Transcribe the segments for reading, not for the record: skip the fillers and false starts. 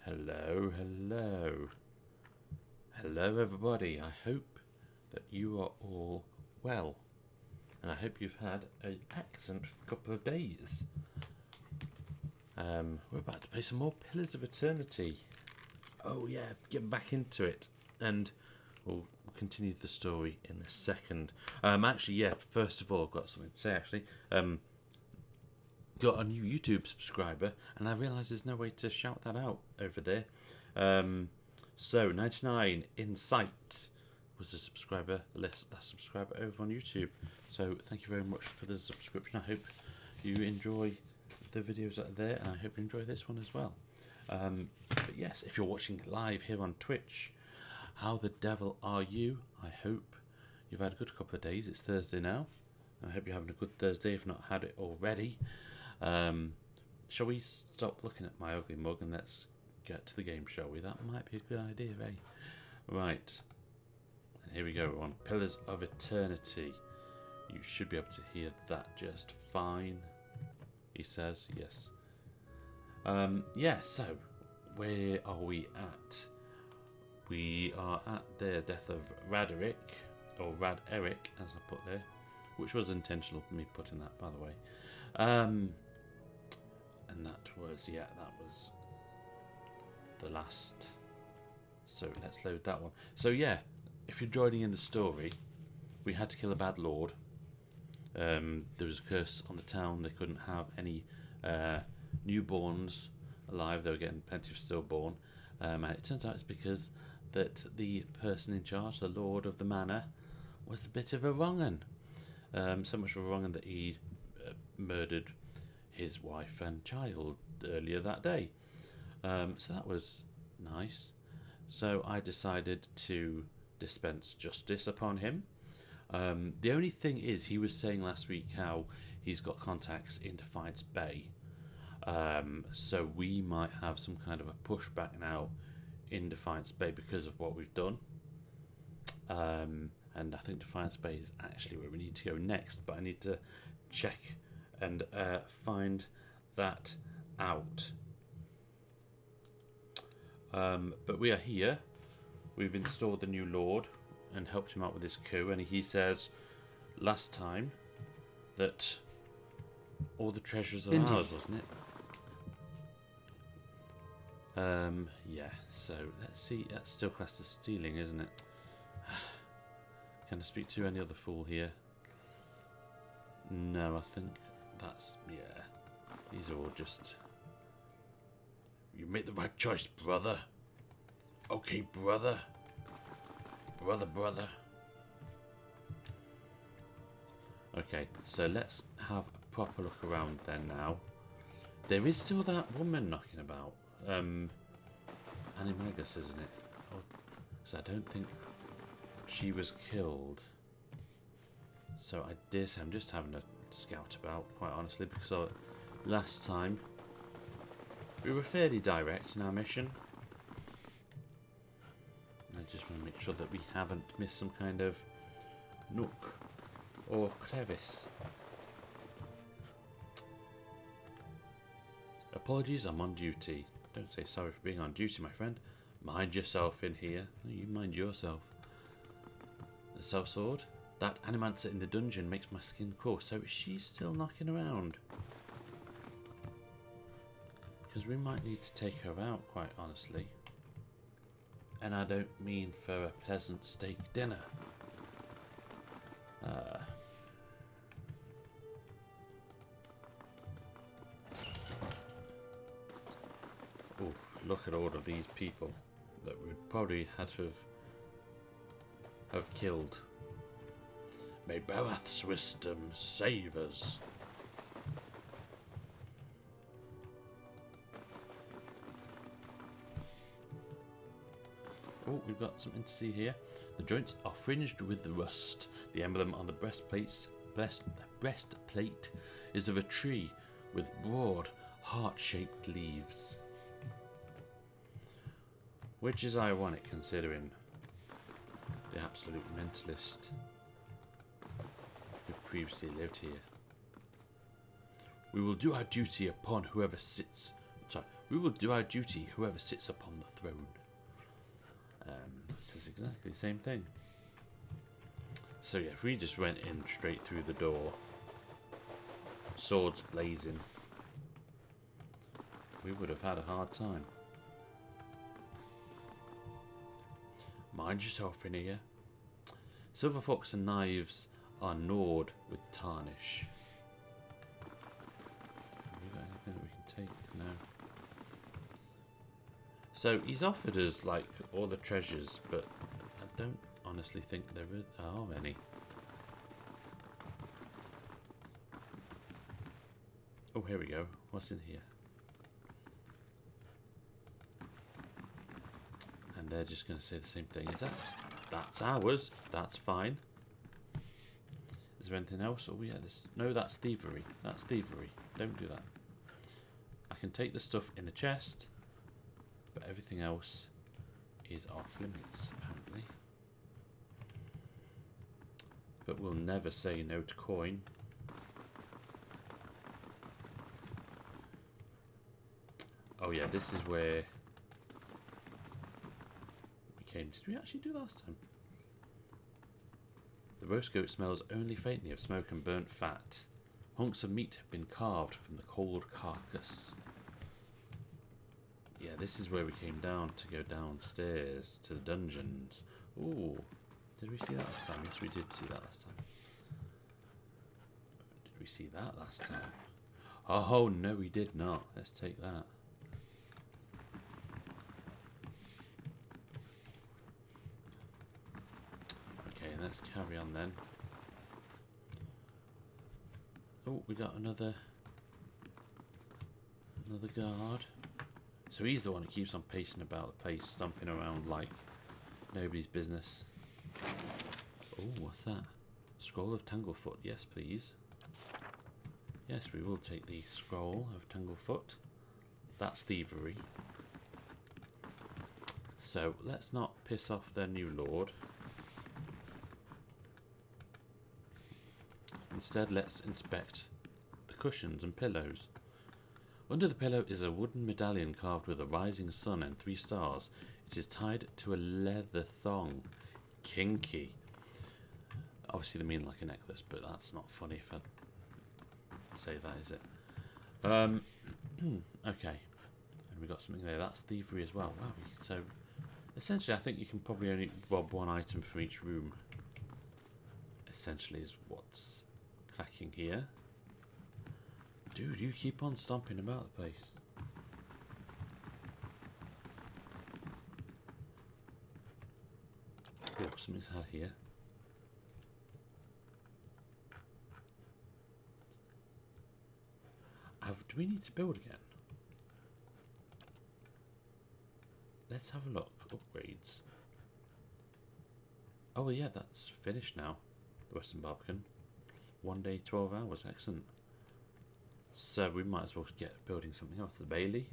Hello, hello. Hello, everybody. I hope that you are all well. And I hope you've had an excellent couple of days. We're about to play some more Pillars of Eternity. Oh, yeah, get back into it. And we'll continue the story in a second. First of all, I've got something to say, actually. Got a new YouTube subscriber, and I realise there's no way to shout that out over there. So 99 Insight was the subscriber, the last subscriber over on YouTube. So thank you very much for the subscription. I hope you enjoy the videos that are there, and I hope you enjoy this one as well. But yes, if you're watching live here on Twitch, how the devil are you? I hope you've had a good couple of days. It's Thursday now. I hope you're having a good Thursday, if not had it already. Shall we stop looking at my ugly mug and let's get to the game, shall we? That might be a good idea, eh? Right. And here we go. We're on Pillars of Eternity. You should be able to hear that just fine. He says, yes. So where are we at? We are at the death of Raderick, or Rad-Eric, as I put there, which was intentional, me putting that, by the way. And that was the last. So let's load that one. So yeah, if you're joining in the story, we had to kill a bad lord. There was a curse on the town. They couldn't have any newborns alive. They were getting plenty of stillborn. And it turns out it's because that the person in charge, the lord of the manor, was a bit of a wrong-un. So much of a wrong-un that he murdered his wife and child earlier that day. So that was nice. So I decided to dispense justice upon him. The only thing is, he was saying last week how he's got contacts in Defiance Bay. So we might have some kind of a pushback now in Defiance Bay because of what we've done. And I think Defiance Bay is actually where we need to go next, but I need to check and find that out. But we are here. We've installed the new lord and helped him out with his coup, and he says last time that all the treasures are ours, wasn't it? Yeah, so let's see. That's still classed as stealing, isn't it? Can I speak to any other fool here? No, I think that's, yeah. These are all just... You made the right choice, brother. Okay, brother. Brother. Okay, so let's have a proper look around then now. There is still that woman knocking about. Animagus, isn't it? So I don't think she was killed. So I dare say I'm just having a scout about, quite honestly, because last time we were fairly direct in our mission. I just want to make sure that we haven't missed some kind of nook or crevice. Apologies, I'm on duty. Don't say sorry for being on duty, my friend. Mind yourself in here. You mind yourself. The sellsword. That animancer in the dungeon makes my skin crawl. So is she still knocking around? Because we might need to take her out, quite honestly. And I don't mean for a pleasant steak dinner. Oh, look at all of these people that we probably had to have killed. May Barath's wisdom save us. Oh, we've got something to see here. The joints are fringed with rust. The emblem on the breastplate is of a tree with broad, heart-shaped leaves. Which is ironic considering the absolute mentalist who previously lived here. We will do our duty upon whoever sits. Sorry, We will do our duty, whoever sits upon the throne. That says exactly the same thing. So yeah, if we just went in straight through the door, swords blazing, we would have had a hard time. Mind yourself in here. Silver forks and knives are gnawed with tarnish. Have we got anything that we can take? No. So he's offered us like all the treasures, but I don't honestly think there are any. Oh, here we go. What's in here? And they're just going to say the same thing. Is that's ours? That's fine. Is there anything else? Oh yeah, this. No, that's thievery. That's thievery. Don't do that. I can take the stuff in the chest, but everything else is off limits apparently. But we'll never say no to coin. Oh yeah, this is where we came. Did we actually do last time? The roast goat smells only faintly of smoke and burnt fat. Hunks of meat have been carved from the cold carcass. Yeah, this is where we came down to go downstairs to the dungeons. Ooh, did we see that last time? Yes, we did see that last time. Did we see that last time? Oh, no, we did not. Let's take that. Okay, let's carry on then. Oh, we got another guard. So he's the one who keeps on pacing about the place, stomping around like nobody's business. Oh, what's that? Scroll of Tanglefoot. Yes, please. Yes, we will take the scroll of Tanglefoot. That's thievery. So let's not piss off their new lord. Instead, let's inspect the cushions and pillows. Under the pillow is a wooden medallion carved with a rising sun and 3 stars. It is tied to a leather thong. Kinky. Obviously they mean like a necklace, but that's not funny if I say that, is it? Okay. And we got something there. That's thievery as well. Wow. So, essentially I think you can probably only rob 1 item from each room. Essentially is what's clacking here. Dude, you keep on stomping about the place. Oh, something's had here. Do we need to build again? Let's have a look. Upgrades. Oh yeah, that's finished now. The Western Barbican. 1 day, 12 hours. Excellent. So we might as well get building something else. The Bailey.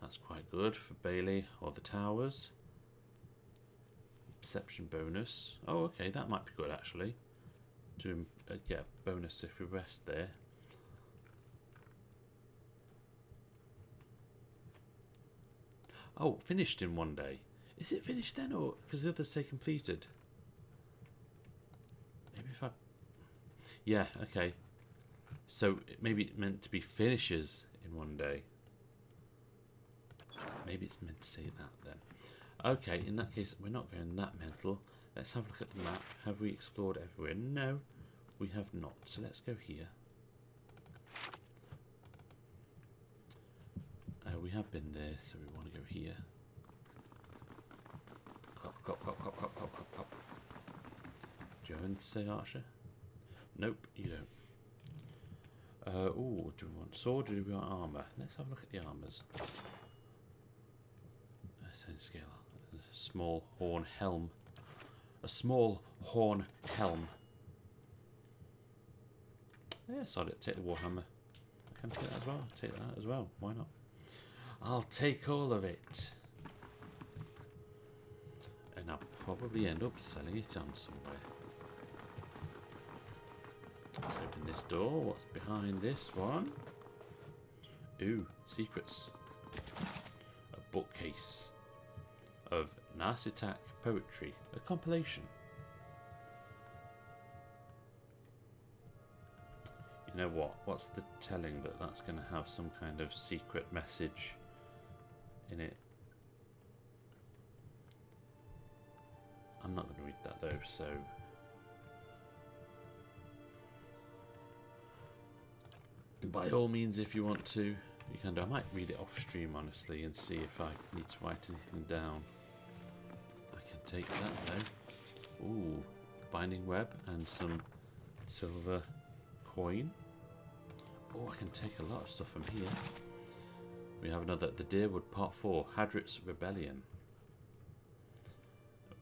That's quite good for Bailey. Or the towers. Perception bonus. Oh, okay, that might be good actually. To get a bonus if we rest there. Oh, finished in 1 day. Is it finished then, or because the others say completed? Maybe if I. Yeah, okay. So maybe it meant to be finishes in 1 day. Maybe it's meant to say that then. Okay, in that case, we're not going that mental. Let's have a look at the map. Have we explored everywhere? No, we have not. So let's go here. We have been there, so we want to go here. Clop, clop, clop, clop, clop, clop, clop, clop. Do you have anything to say, Archer? Nope, you don't. Oh, do we want sword or do we want armour? Let's have a look at the armours. Scalar. A small horn helm. A small horn helm. Yeah, sorry, take the Warhammer. I can take that as well. Take that as well. Why not? I'll take all of it. And I'll probably end up selling it on somewhere. Let's open this door. What's behind this one? Ooh, secrets. A bookcase of Narsitak poetry, a compilation. You know what? What's the telling that that's going to have some kind of secret message in it? I'm not going to read that though, so... By all means, if you want to, you can do. I might read it off stream, honestly, and see if I need to write anything down. I can take that though. Ooh, binding web and some silver coin. Oh, I can take a lot of stuff from here. We have another, the Deerwood Part 4, Hadrit's Rebellion.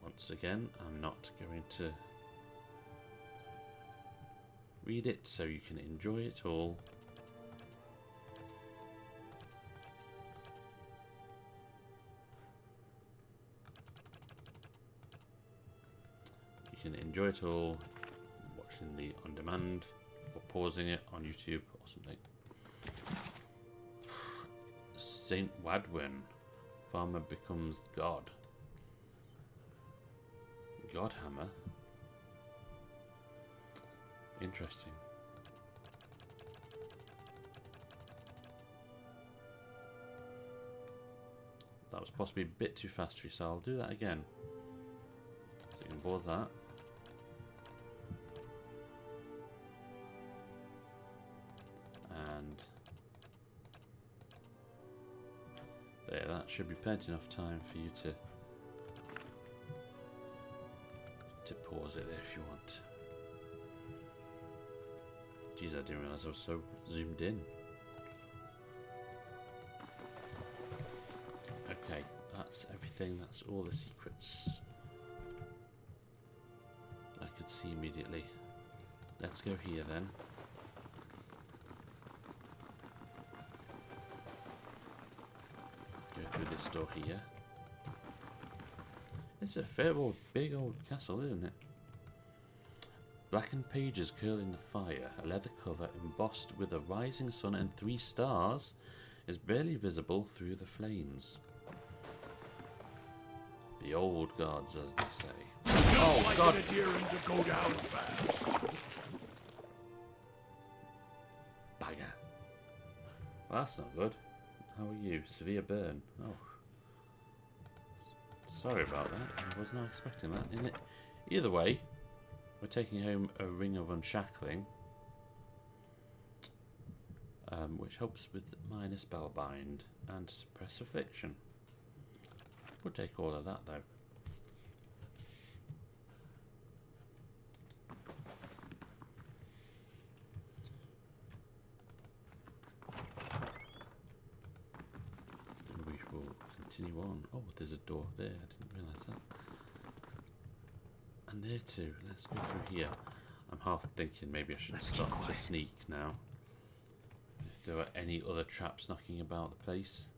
Once again, I'm not going to read it so you can enjoy it all. You can enjoy it all watching the on demand or pausing it on YouTube or something. Saint Wadwin, farmer becomes god. Godhammer. Interesting. That was possibly a bit too fast for you, so I'll do that again. So you can pause that. And there, that should be plenty enough time for you to pause it there if you want. Jeez, I didn't realise I was so zoomed in. Okay, that's everything. That's all the secrets I could see immediately. Let's go here then. Go through this door here. It's a fair old, big old castle, isn't it? Blackened pages curl in the fire. A leather cover embossed with a rising sun and 3 stars is barely visible through the flames. The old gods, as they say. Oh God! To go down fast. Bagger. Well, that's not good. How are you? Severe burn. Oh. Sorry about that. I was not expecting that. Either way, we're taking home a ring of unshackling, which helps with minor spellbind and suppress affliction. We'll take all of that though. We will continue on. Oh, there's a door there. I didn't realise that. And there too. Let's go through here. I'm half thinking maybe I should start to sneak now. If there are any other traps knocking about the place.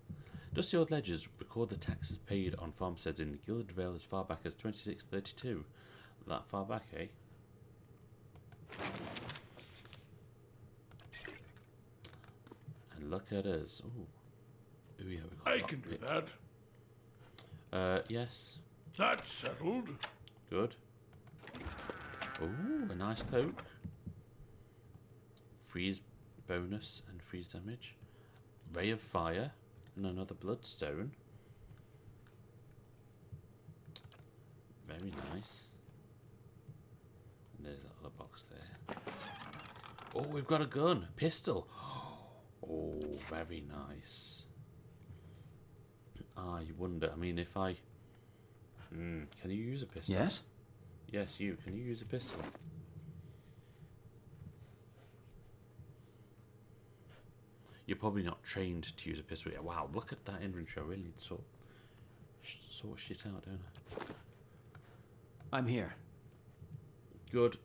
Dusty old ledgers record the taxes paid on farmsteads in Gilded Vale as far back as 2632. That far back, eh? And look at us. Ooh. Ooh, yeah, we got I can do that. Yes. That's settled. Good. Ooh, a nice cloak. Freeze bonus and freeze damage. Ray of fire and another bloodstone. Very nice. And there's that other box there. Oh, we've got a gun. A pistol. Oh, very nice. Ah, you wonder. I mean, if I... can you use a pistol? Yes? Yes, you. Can you use a pistol? You're probably not trained to use a pistol yet. Wow, look at that inventory. I really need to sort shit out, don't I? I'm here. Good.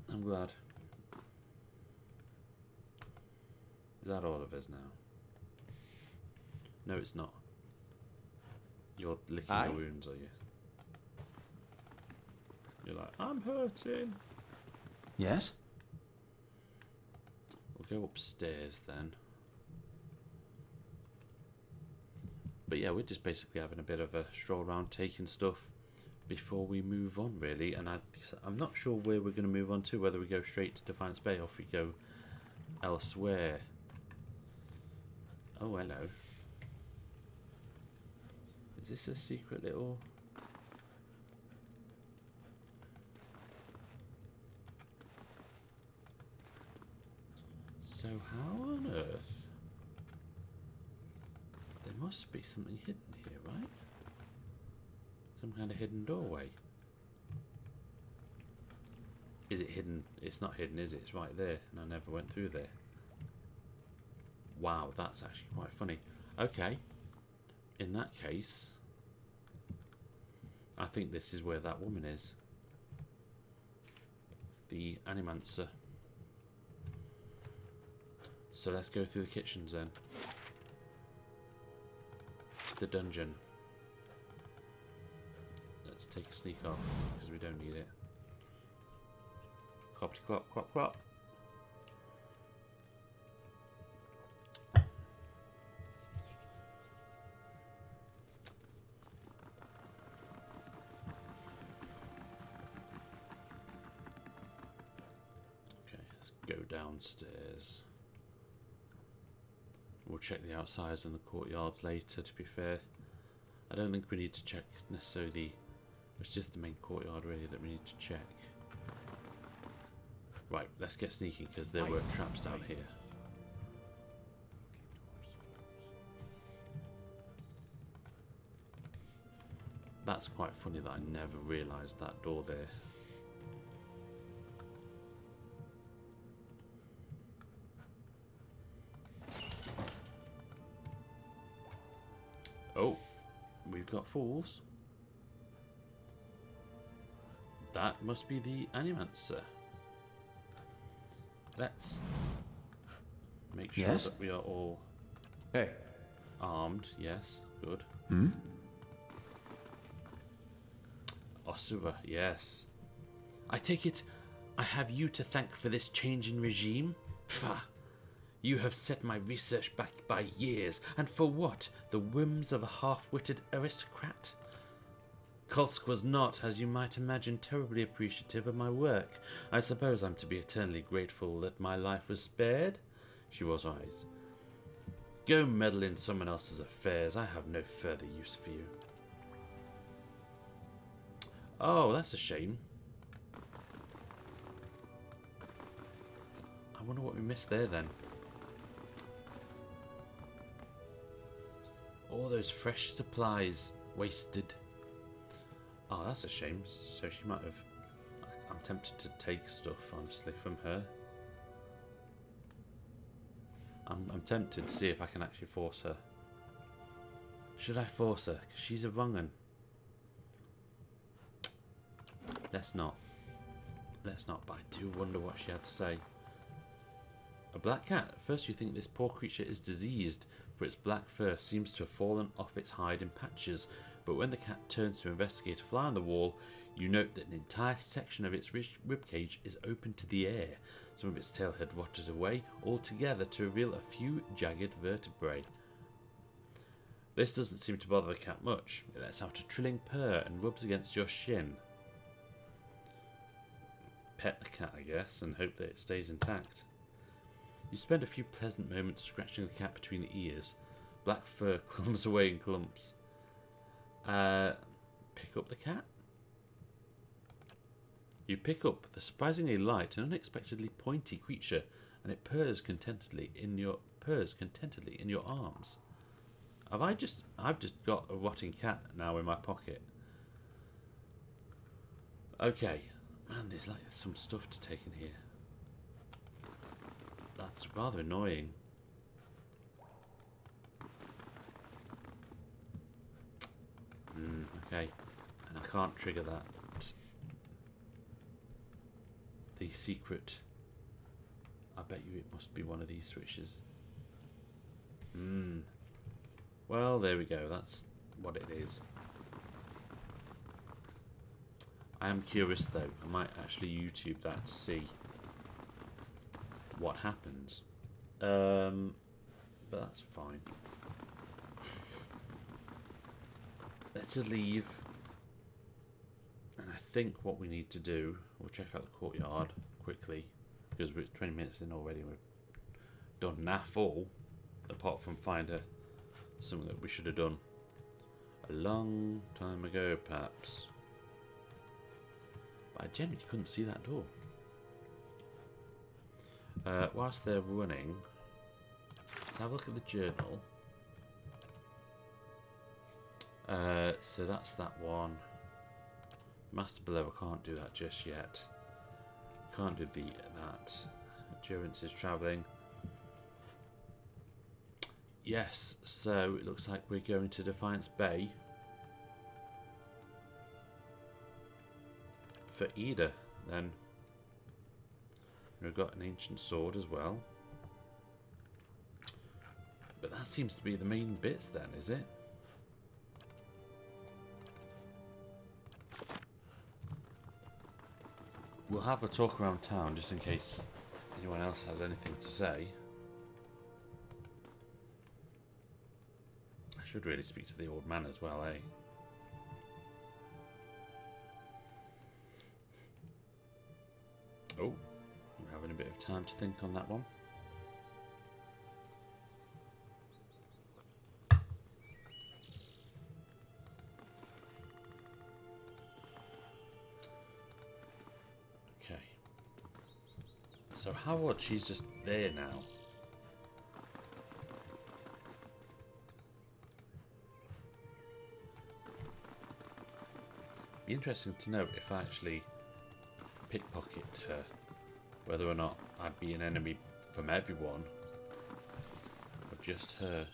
I'm glad. Is that all of us now? No, it's not. You're licking Aye. your wounds, are you? You're like, I'm hurting. Yes? We'll go upstairs then. But yeah, we're just basically having a bit of a stroll around, taking stuff before we move on, really. And I'm not sure where we're going to move on to, whether we go straight to Defiance Bay or if we go elsewhere. Oh, hello. Is this a secret little... So how on earth... There must be something hidden here, right? Some kind of hidden doorway. Is it hidden? It's not hidden, is it? It's right there, and I never went through there. Wow, that's actually quite funny. Okay. In that case, I think this is where that woman is. The Animancer. So let's go through the kitchens then. To the dungeon. Let's take a sneak off, because we don't need it. Clop, clop, clop, clop. Okay, let's go downstairs. We'll check the outsides and the courtyards later, to be fair. I don't think we need to check necessarily. It's just the main courtyard, really, that we need to check. Right, let's get sneaking, because there were traps down here. That's quite funny that I never realised that door there. Oh, we've got fools. That must be the Animancer. Let's make sure that we are all armed. Yes, good. Osura, yes. I take it I have you to thank for this change in regime? Pfah! You have set my research back by years, and for what? The whims of a half-witted aristocrat? Kolsk was not, as you might imagine, terribly appreciative of my work. I suppose I'm to be eternally grateful that my life was spared? She was right. Go meddle in someone else's affairs. I have no further use for you. Oh, that's a shame. I wonder what we missed there then. All those fresh supplies wasted. Oh, that's a shame. So she might have... I'm tempted to take stuff, honestly, from her. I'm tempted to see if I can actually force her. Should I force her? Because she's a wrong'un. Let's not. Let's not, but I do wonder what she had to say. A black cat. At first you think this poor creature is diseased, for its black fur seems to have fallen off its hide in patches, but when the cat turns to investigate a fly on the wall, you note that an entire section of its ribcage is open to the air. Some of its tail had rotted away altogether to reveal a few jagged vertebrae. This doesn't seem to bother the cat much. It lets out a trilling purr and rubs against your shin. Pet the cat, I guess, and hope that it stays intact. You spend a few pleasant moments scratching the cat between the ears. Black fur clumps away in clumps. Pick up the cat? You pick up the surprisingly light and unexpectedly pointy creature, and it purrs contentedly in your arms. I've just got a rotting cat now in my pocket. Okay, man, there's like some stuff to take in here. That's rather annoying. Okay, and I can't trigger that. The secret. I bet you it must be one of these switches. Well, there we go. That's what it is. I am curious though. I might actually YouTube that to see what happens. But that's fine. Let's leave. And I think what we need to do, we'll check out the courtyard quickly, because we're 20 minutes in already. We've done naff all, apart from find something that we should have done a long time ago, perhaps. But I genuinely couldn't see that door. Whilst they're running, let's have a look at the journal. So that's that one. Master Below, I can't do that just yet. Can't do that. Endurance is travelling. Yes, so it looks like we're going to Defiance Bay for Ida then. We've got an ancient sword as well. But that seems to be the main bits then, is it? We'll have a talk around town just in case anyone else has anything to say. I should really speak to the old man as well, eh? Oh, I'm having a bit of time to think on that one. Okay. So how odd, she's just there now. Be interesting to know if I actually pickpocket her, whether or not I'd be an enemy from everyone or just her.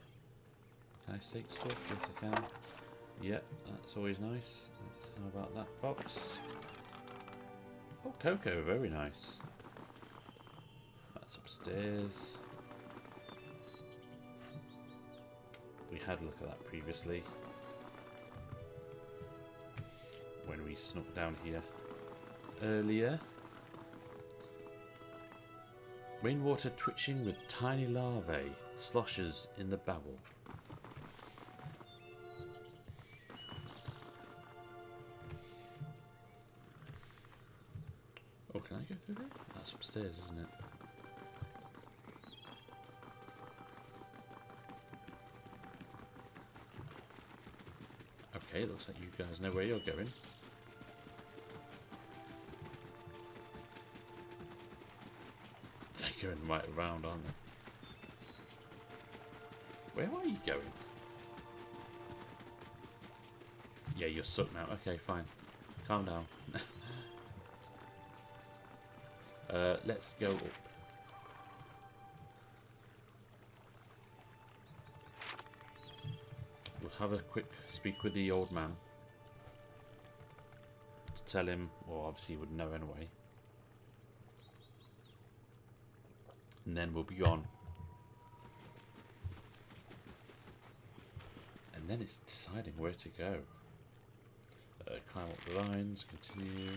Can I take stuff? Yes, I can. Yep, that's always nice. How about that box? Oh, Cocoa, very nice. That's upstairs. We had a look at that previously when we snuck down here earlier. Rainwater twitching with tiny larvae sloshes in the bowel. Oh, can I go through there? That's upstairs, isn't it? Okay, looks like you guys know where you're going. They're going right around, aren't they? Where are you going? Yeah, you're stuck now. Okay, fine. Calm down. Let's go up. We'll have a quick speak with the old man to tell him, well, obviously he would know anyway. And then we'll be on. And then it's deciding where to go. Climb up the lines, continue.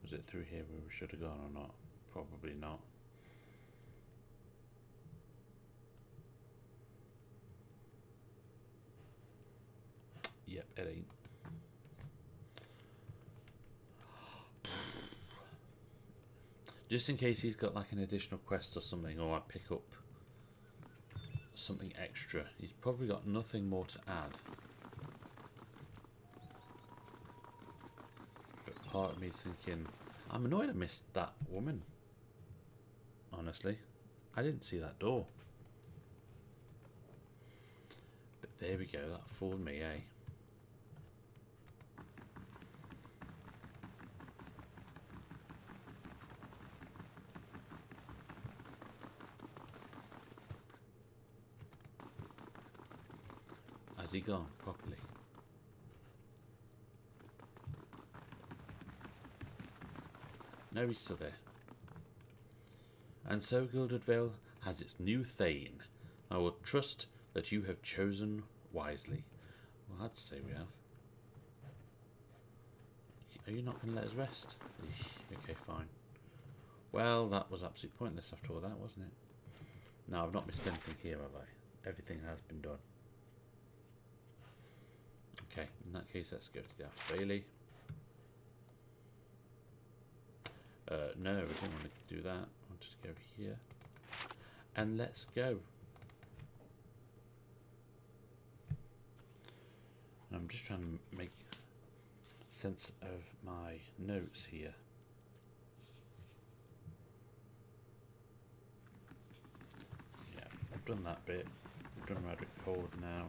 Was it through here where we should have gone or not? Probably not. Yep, it ain't. Just in case he's got like an additional quest or something, or I pick up something extra. He's probably got nothing more to add. But part of me is thinking, I'm annoyed I missed that woman. Honestly, I didn't see that door. But there we go, that fooled me, eh? Has he gone properly? No, he's still there. And so Gilded Vale has its new Thane. I will trust that you have chosen wisely. Well, I'd say we have. Are you not going to let us rest? Okay, fine. Well, that was absolutely pointless after all that, wasn't it? No, I've not missed anything here, have I? Everything has been done. Okay, in that case, let's go to the Outer Bailey. No, we don't want to do that. I want to go here. And let's go. I'm just trying to make sense of my notes here. Yeah, I've done that bit. We've done Radric Cold now.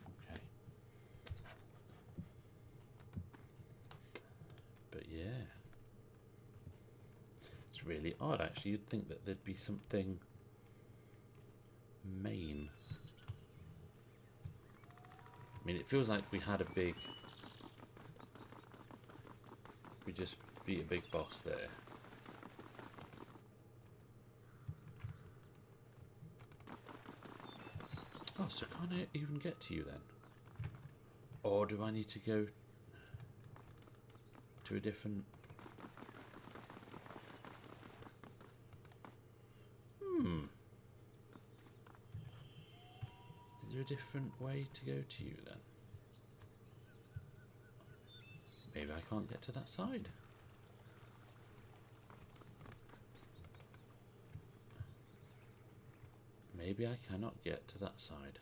Okay. But yeah. It's really odd actually. You'd think that there'd be something main. I mean, it feels like we had a big... We just beat a big boss there. Oh, so can't I even get to you then? Or do I need to go to a different... Is there a different way to go to you then? Maybe I can't get to that side. Maybe I cannot get to that side.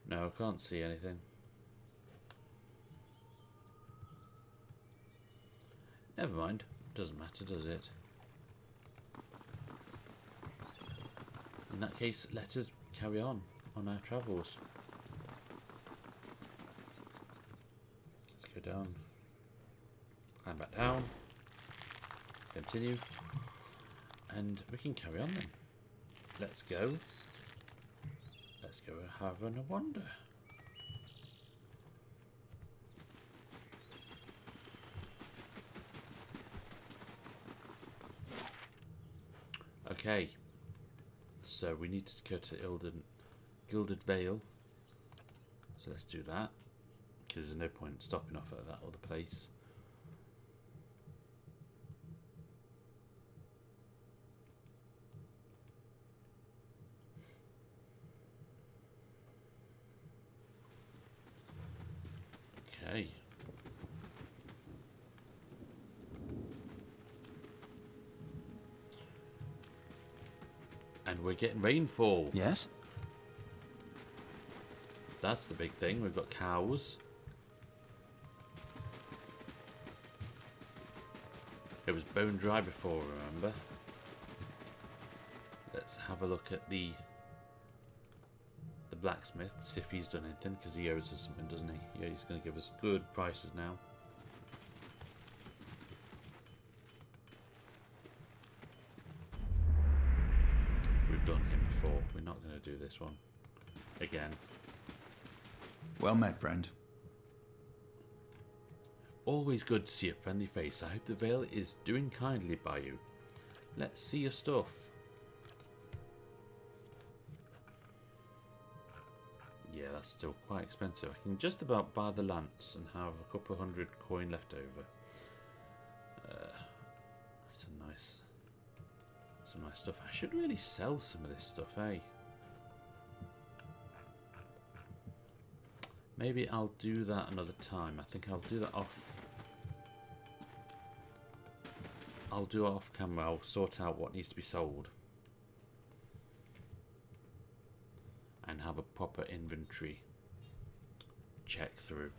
No, I can't see anything. Never mind. Doesn't matter, does it? In that case, let us carry on our travels. Let's go down. Climb back down. Continue. And we can carry on then. Let's go. Let's go have a wander. Okay, so we need to go to Gilded Vale. So let's do that, because there's no point stopping off at that other place. Okay. And we're getting rainfall. Yes? That's the big thing. We've got cows. It was bone dry before, remember? Let's have a look at the blacksmith, see if he's done anything, because he owes us something, doesn't he? Yeah, he's going to give us good prices now. We've done him before. We're not going to do this one again. Well met, friend. Always good to see a friendly face. I hope the Vale is doing kindly by you. Let's see your stuff. Yeah, that's still quite expensive. I can just about buy the lance and have a couple of 100 coin left over. Some nice stuff. I should really sell some of this stuff, eh? Maybe I'll do that another time. I think I'll do that off. I'll do it off camera. I'll sort out what needs to be sold. And have a proper inventory check through.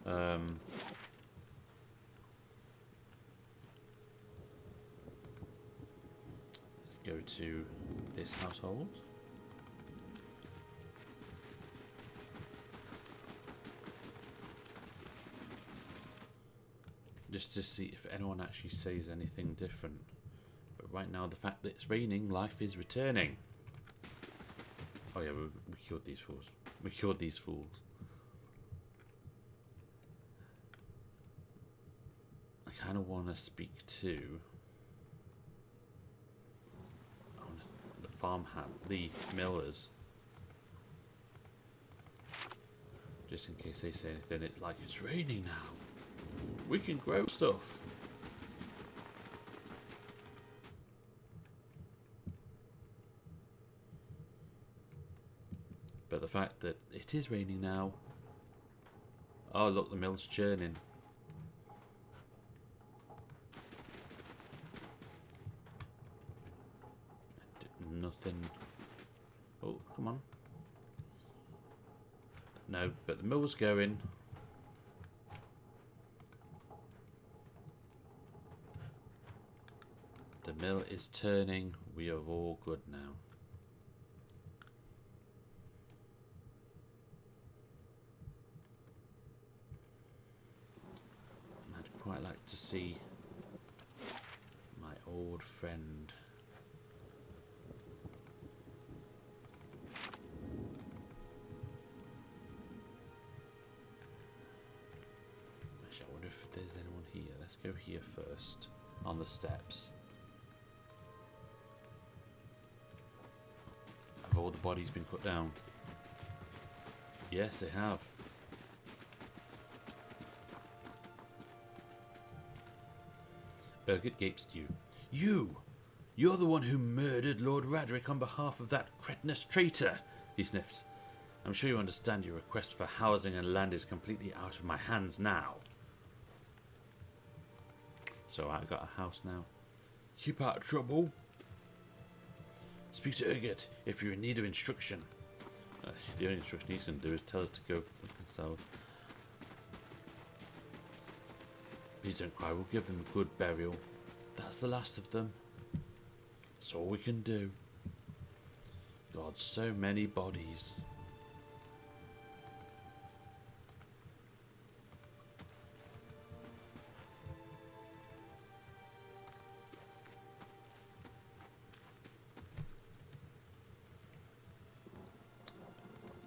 Let's go to this household. Just to see if anyone actually says anything different. But right now, the fact that it's raining, life is returning. Oh yeah, we killed these fools. We killed these fools. I kind of want to speak to the farmhand, the millers. Just in case they say anything, it's like, it's raining now. We can grow stuff. But the fact that it is raining now. Oh look, the mill's churning. Nothing. Oh, come on. No, but the mill's going. The mill is turning. We are all good now. I'd quite like to see my old friend. Actually, I wonder if there's anyone here. Let's go here first, on the steps. Have all the bodies been cut down? Yes, they have. Urgot gapes at you. You're the one who murdered Lord Radric on behalf of that cretinous traitor, he sniffs. I'm sure you understand your request for housing and land is completely out of my hands now. So I got a house now. Keep out of trouble. Speak to Urgot if you're in need of instruction. The only instruction he's going to do is tell us to go look ourselves. Please don't cry, we'll give them a good burial. That's the last of them. That's all we can do. God, so many bodies.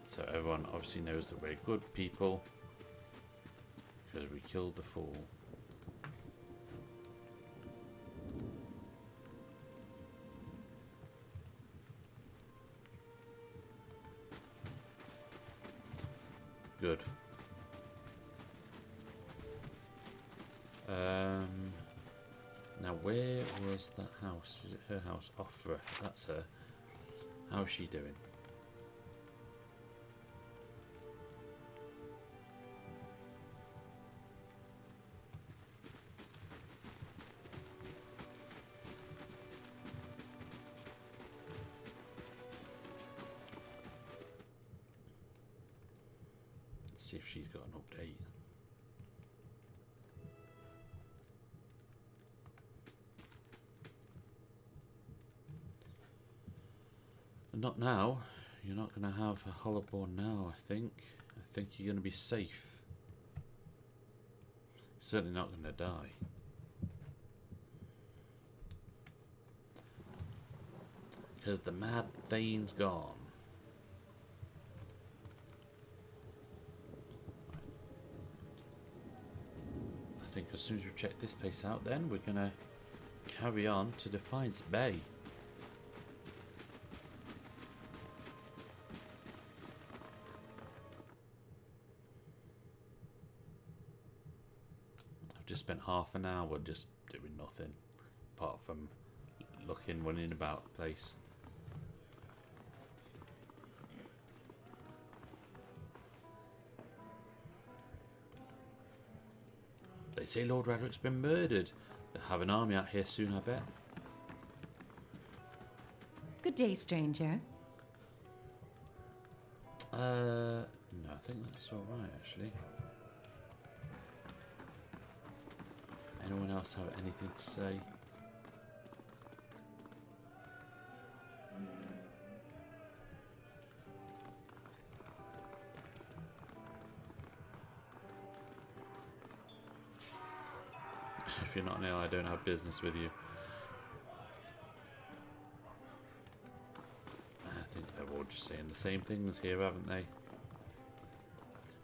So everyone obviously knows that we're good people because we killed the fool. Good. Now where was that house? Is it her house? Offra. That's her. How's she doing? See if she's got an update. Not now. You're not going to have a Hollowborn now, I think. I think you're going to be safe. Certainly not going to die. Because the Mad Thane's gone. I think as soon as we've checked this place out, then we're going to carry on to Defiance Bay. I've just spent half an hour just doing nothing apart from looking, running about the place. They say Lord Radric's been murdered. They'll have an army out here soon, I bet. Good day, stranger. No, I think that's alright, actually. Anyone else have anything to say? If you're not an ale, I don't have business with you. just saying the same things here, haven't they?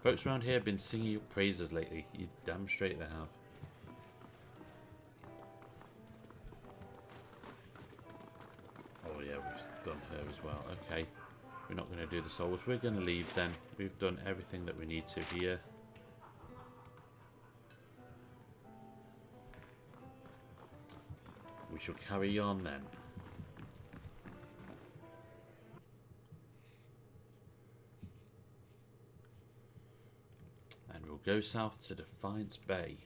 Folks around here have been singing your praises lately. You damn straight they have. Oh yeah, we've done her as well. Okay. We're not going to do the souls. We're going to leave then. We've done everything that we need to here. We shall carry on then. And we'll go south to Defiance Bay.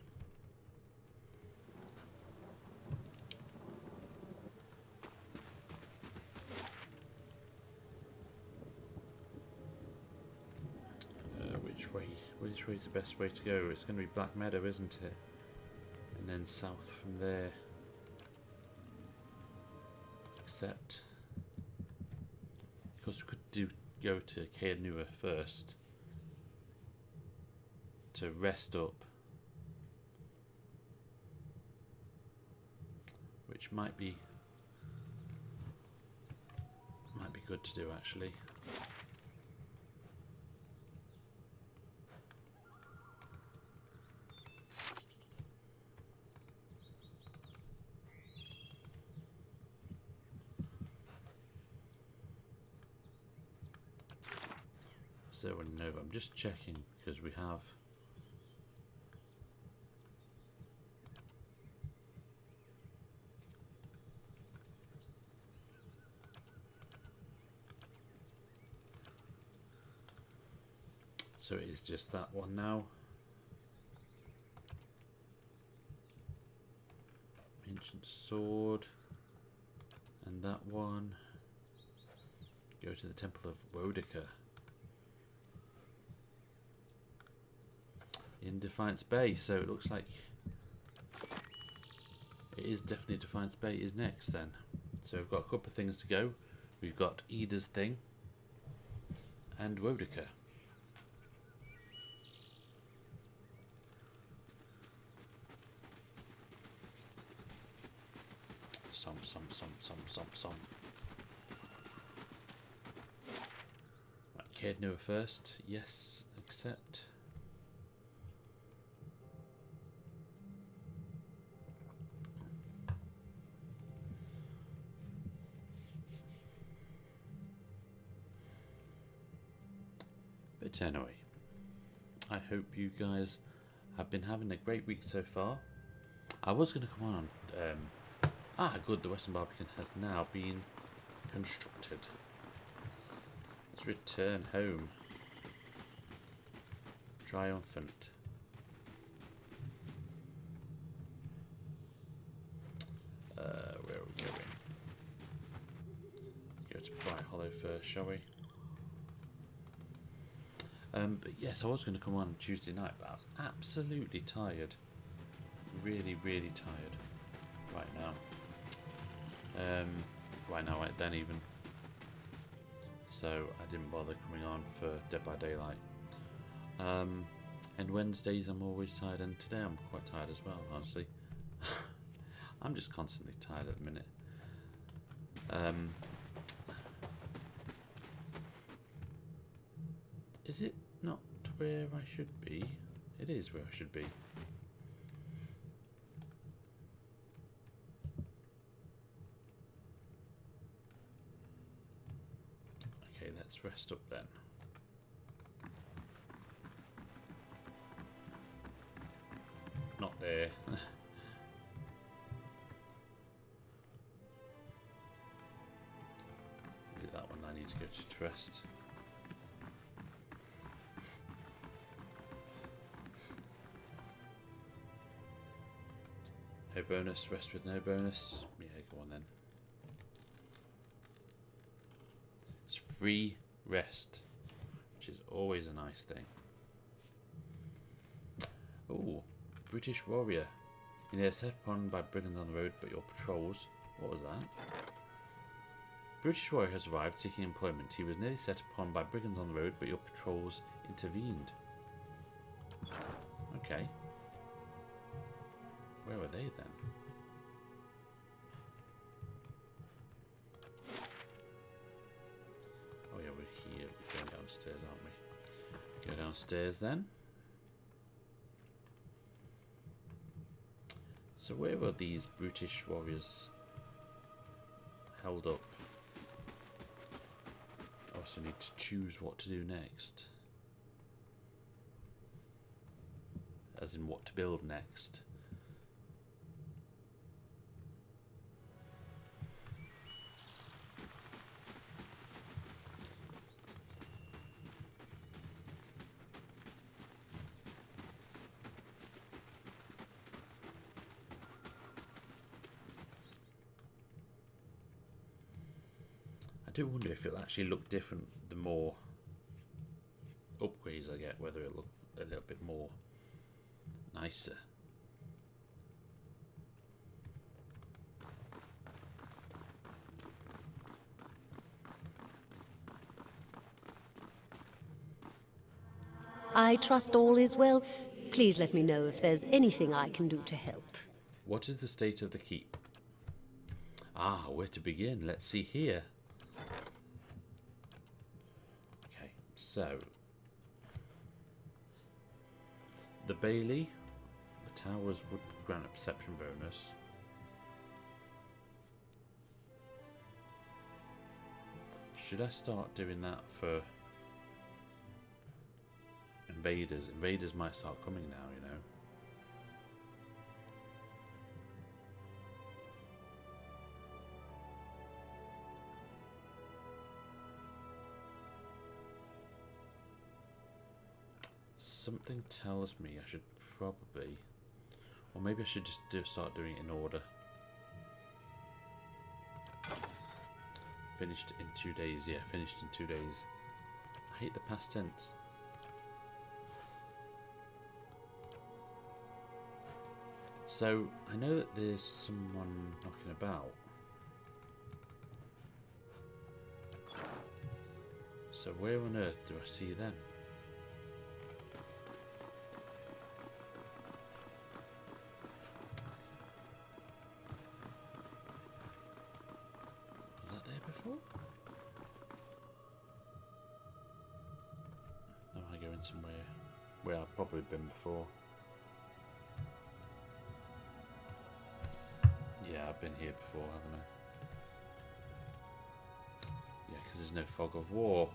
Which way's the best way to go? It's going to be Black Meadow, isn't it? And then south from there. Except, of course, we could go to Caer Nua first to rest up, which might be good to do actually. So no, I'm just checking because we have so it is just that one now. Ancient sword and that one. Go to the Temple of Wodica. In Defiance Bay, so it looks like it is definitely Defiance Bay is next then. So we've got a couple of things to go. We've got Ida's thing and Wodica. Some. Right, Caer Nua first. Yes, accept. But anyway, I hope you guys have been having a great week so far. I was going to come on. Good, the Western Barbican has now been constructed. Let's return home. Triumphant. Where are we going? Go to Bright Hollow first, shall we? But yes, I was going to come on Tuesday night, but I was absolutely tired. Really, really tired right now. Right then even. So I didn't bother coming on for Dead by Daylight. And Wednesdays I'm always tired, and today I'm quite tired as well, honestly. I'm just constantly tired at the minute. Is it not where I should be? It is where I should be. Okay, let's rest up then. Not there. Is it that one I need to go to rest? No bonus, rest with no bonus. Yeah, go on then. It's free rest, which is always a nice thing. Oh, British warrior. You're near set upon by brigands on the road, but your patrols. What was that? British warrior has arrived seeking employment. He was nearly set upon by brigands on the road, but your patrols intervened. Okay. Where were they then? Oh yeah, downstairs then. So where were these brutish warriors held up? I also need to choose what to do next. As in what to build next. I do wonder if it'll actually look different the more upgrades I get, whether it'll look a little bit more nicer. I trust all is well. Please let me know if there's anything I can do to help. What is the state of the keep? Ah, where to begin? Let's see here. Okay, so the Bailey, the towers would grant a perception bonus. Should I start doing that for invaders? Invaders might start coming now, you know. Something tells me I should probably, or maybe I should just start doing it in order. Finished in 2 days. Yeah, finished in 2 days. I hate the past tense. So I know that there's someone knocking about. So where on earth do I see them? Was that there before? No, I go in somewhere where I've probably been before. Yeah, I've been here before, haven't I? Yeah, because there's no fog of war.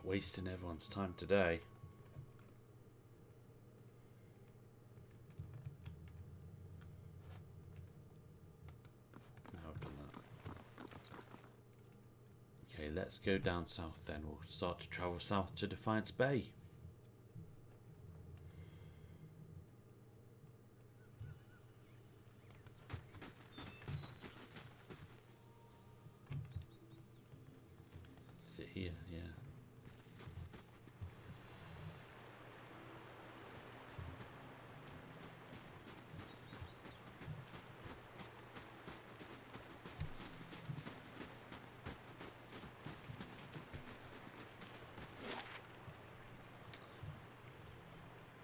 Wasting everyone's time today. Now I've done that. Okay, let's go down south then. We'll start to travel south to Defiance Bay. Is it here? Yeah.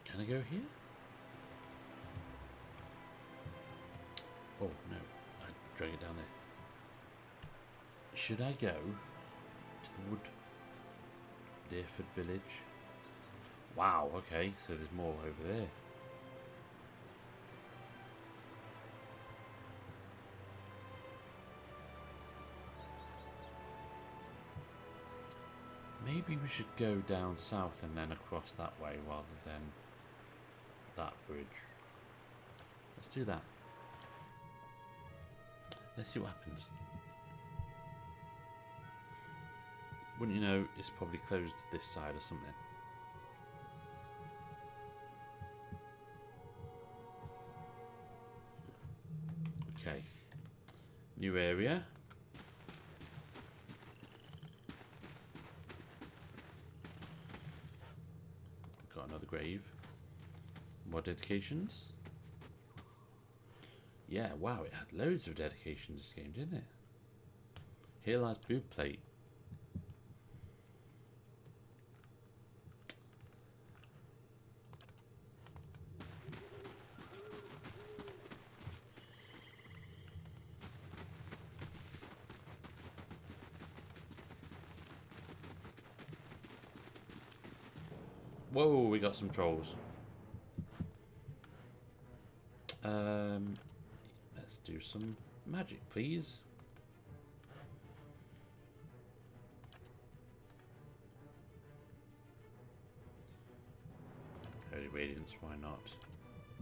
Can I go here? Oh no, I drag it down there. Should I go to the wood? Deerford Village. Wow, okay, so there's more over there. Maybe we should go down south and then across that way rather than that bridge. Let's do that. Let's see what happens. Wouldn't you know, it's probably closed this side or something. Okay. New area. Got another grave. More dedications. Yeah, wow, it had loads of dedications this game, didn't it? Here lies boot plate. Whoa, we got some trolls. Let's do some magic, please. Holy Radiance, why not?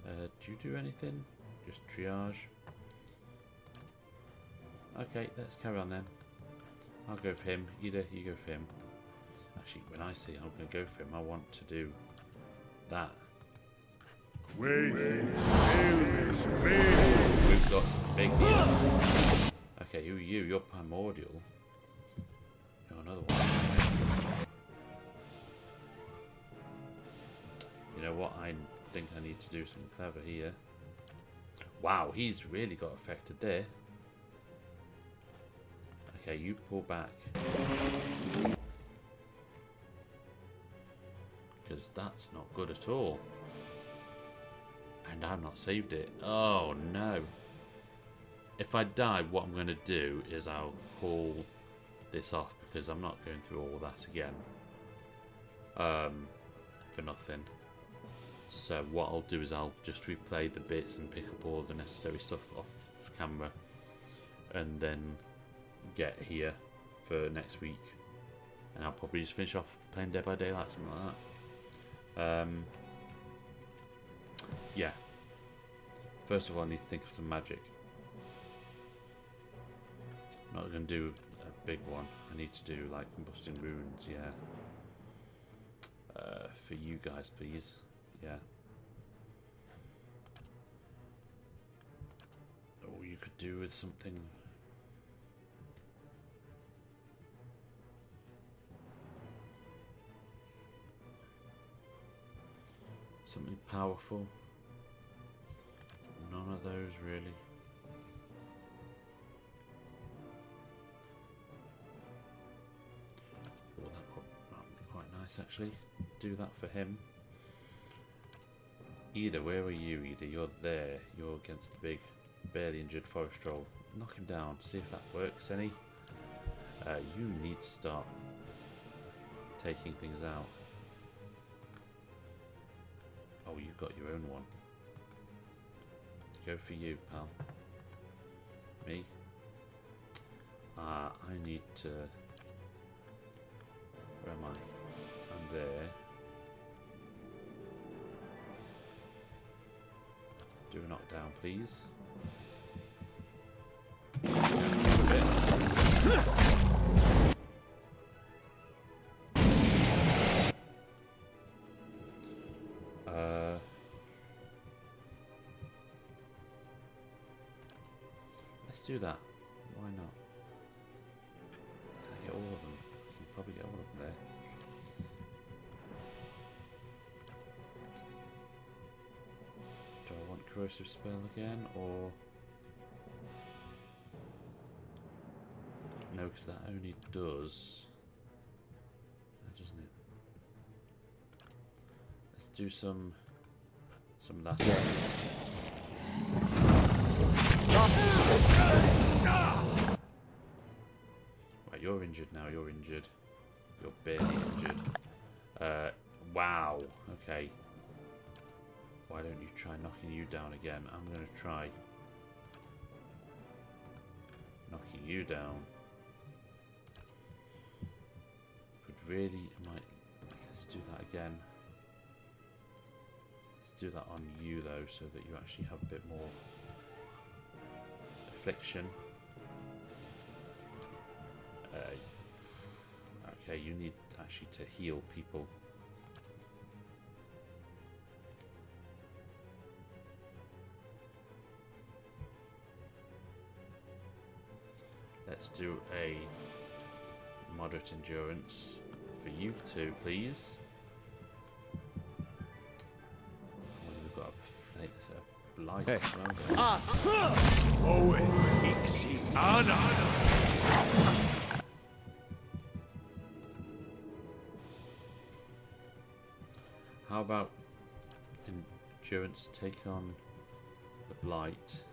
Do you do anything? Just triage. Okay, let's carry on then. I'll go for him. Ida, you go for him. Actually, when I say I'm going to go for him, I want to do that. Wait, We've got some big here. Okay, who are you? You're Primordial. You're another one. You know what? I think I need to do something clever here. Wow, he's really got affected there. Okay, you pull back. Because that's not good at all. And I've not saved it. Oh no. If I die, what I'm going to do is I'll call this off because I'm not going through all that again. For nothing. So what I'll do is I'll just replay the bits and pick up all the necessary stuff off camera. And then get here for next week. And I'll probably just finish off playing Dead by Daylight, something like that. Yeah. First of all, I need to think of some magic. I'm not going to do a big one. I need to do like combusting runes, yeah. For you guys, please. Yeah. Or you could do with something. Something powerful. None of those really. Oh, that would be quite nice actually. Do that for him. Ida, where are you, Ida? You're there. You're against the big, barely injured forest troll. Knock him down. See if that works any. You need to start taking things out. Oh, you've got your own one. Go for you, pal. Me? I need to... Where am I? I'm there. Do a knockdown, please. Let's do that. Why not? Can I get all of them? I can probably get all of them there. Do I want corrosive spell again, or no? Because that only does. Doesn't it? Let's do some of that. Right, you're injured now. You're injured. You're barely injured. Wow. Okay. Why don't you try knocking you down again? I'm going to try knocking you down. Could really... Let's do that again. Let's do that on you, though, so that you actually have a bit more affliction. Okay, you need actually to heal people. Let's do a moderate endurance for you two, please. We've got a blight. Hey. Owen, Ixie, Anna. How about endurance take on the blight?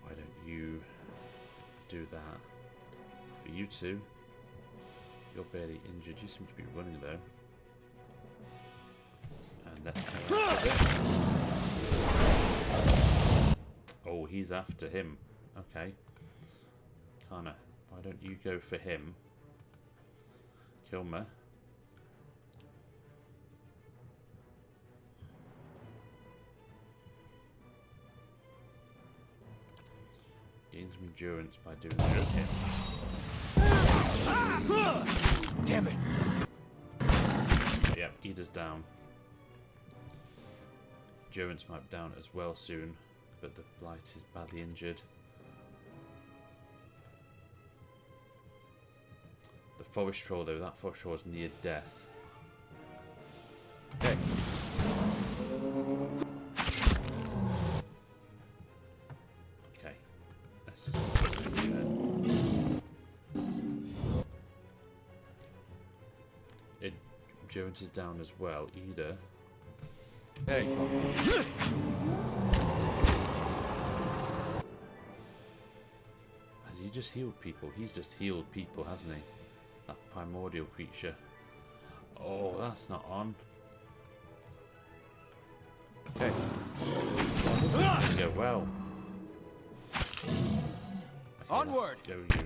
Why don't you do that for you two? You're barely injured. You seem to be running though. And let's go after this. Oh, he's after him. Okay. Kana, why don't you go for him? Kilmer. Gain some endurance by doing this. Damn it! Yep, Ida's down. Endurance might be down as well soon, but the Blight is badly injured. The Forest Troll though, that Forest Troll is near death. Hey. Okay, let's just continue then. Endurance is down as well. Ida. Hey. Has he just healed people? He's just healed people, hasn't he? That primordial creature. Oh, that's not on. Hey. This didn't go well. Onward! Go you.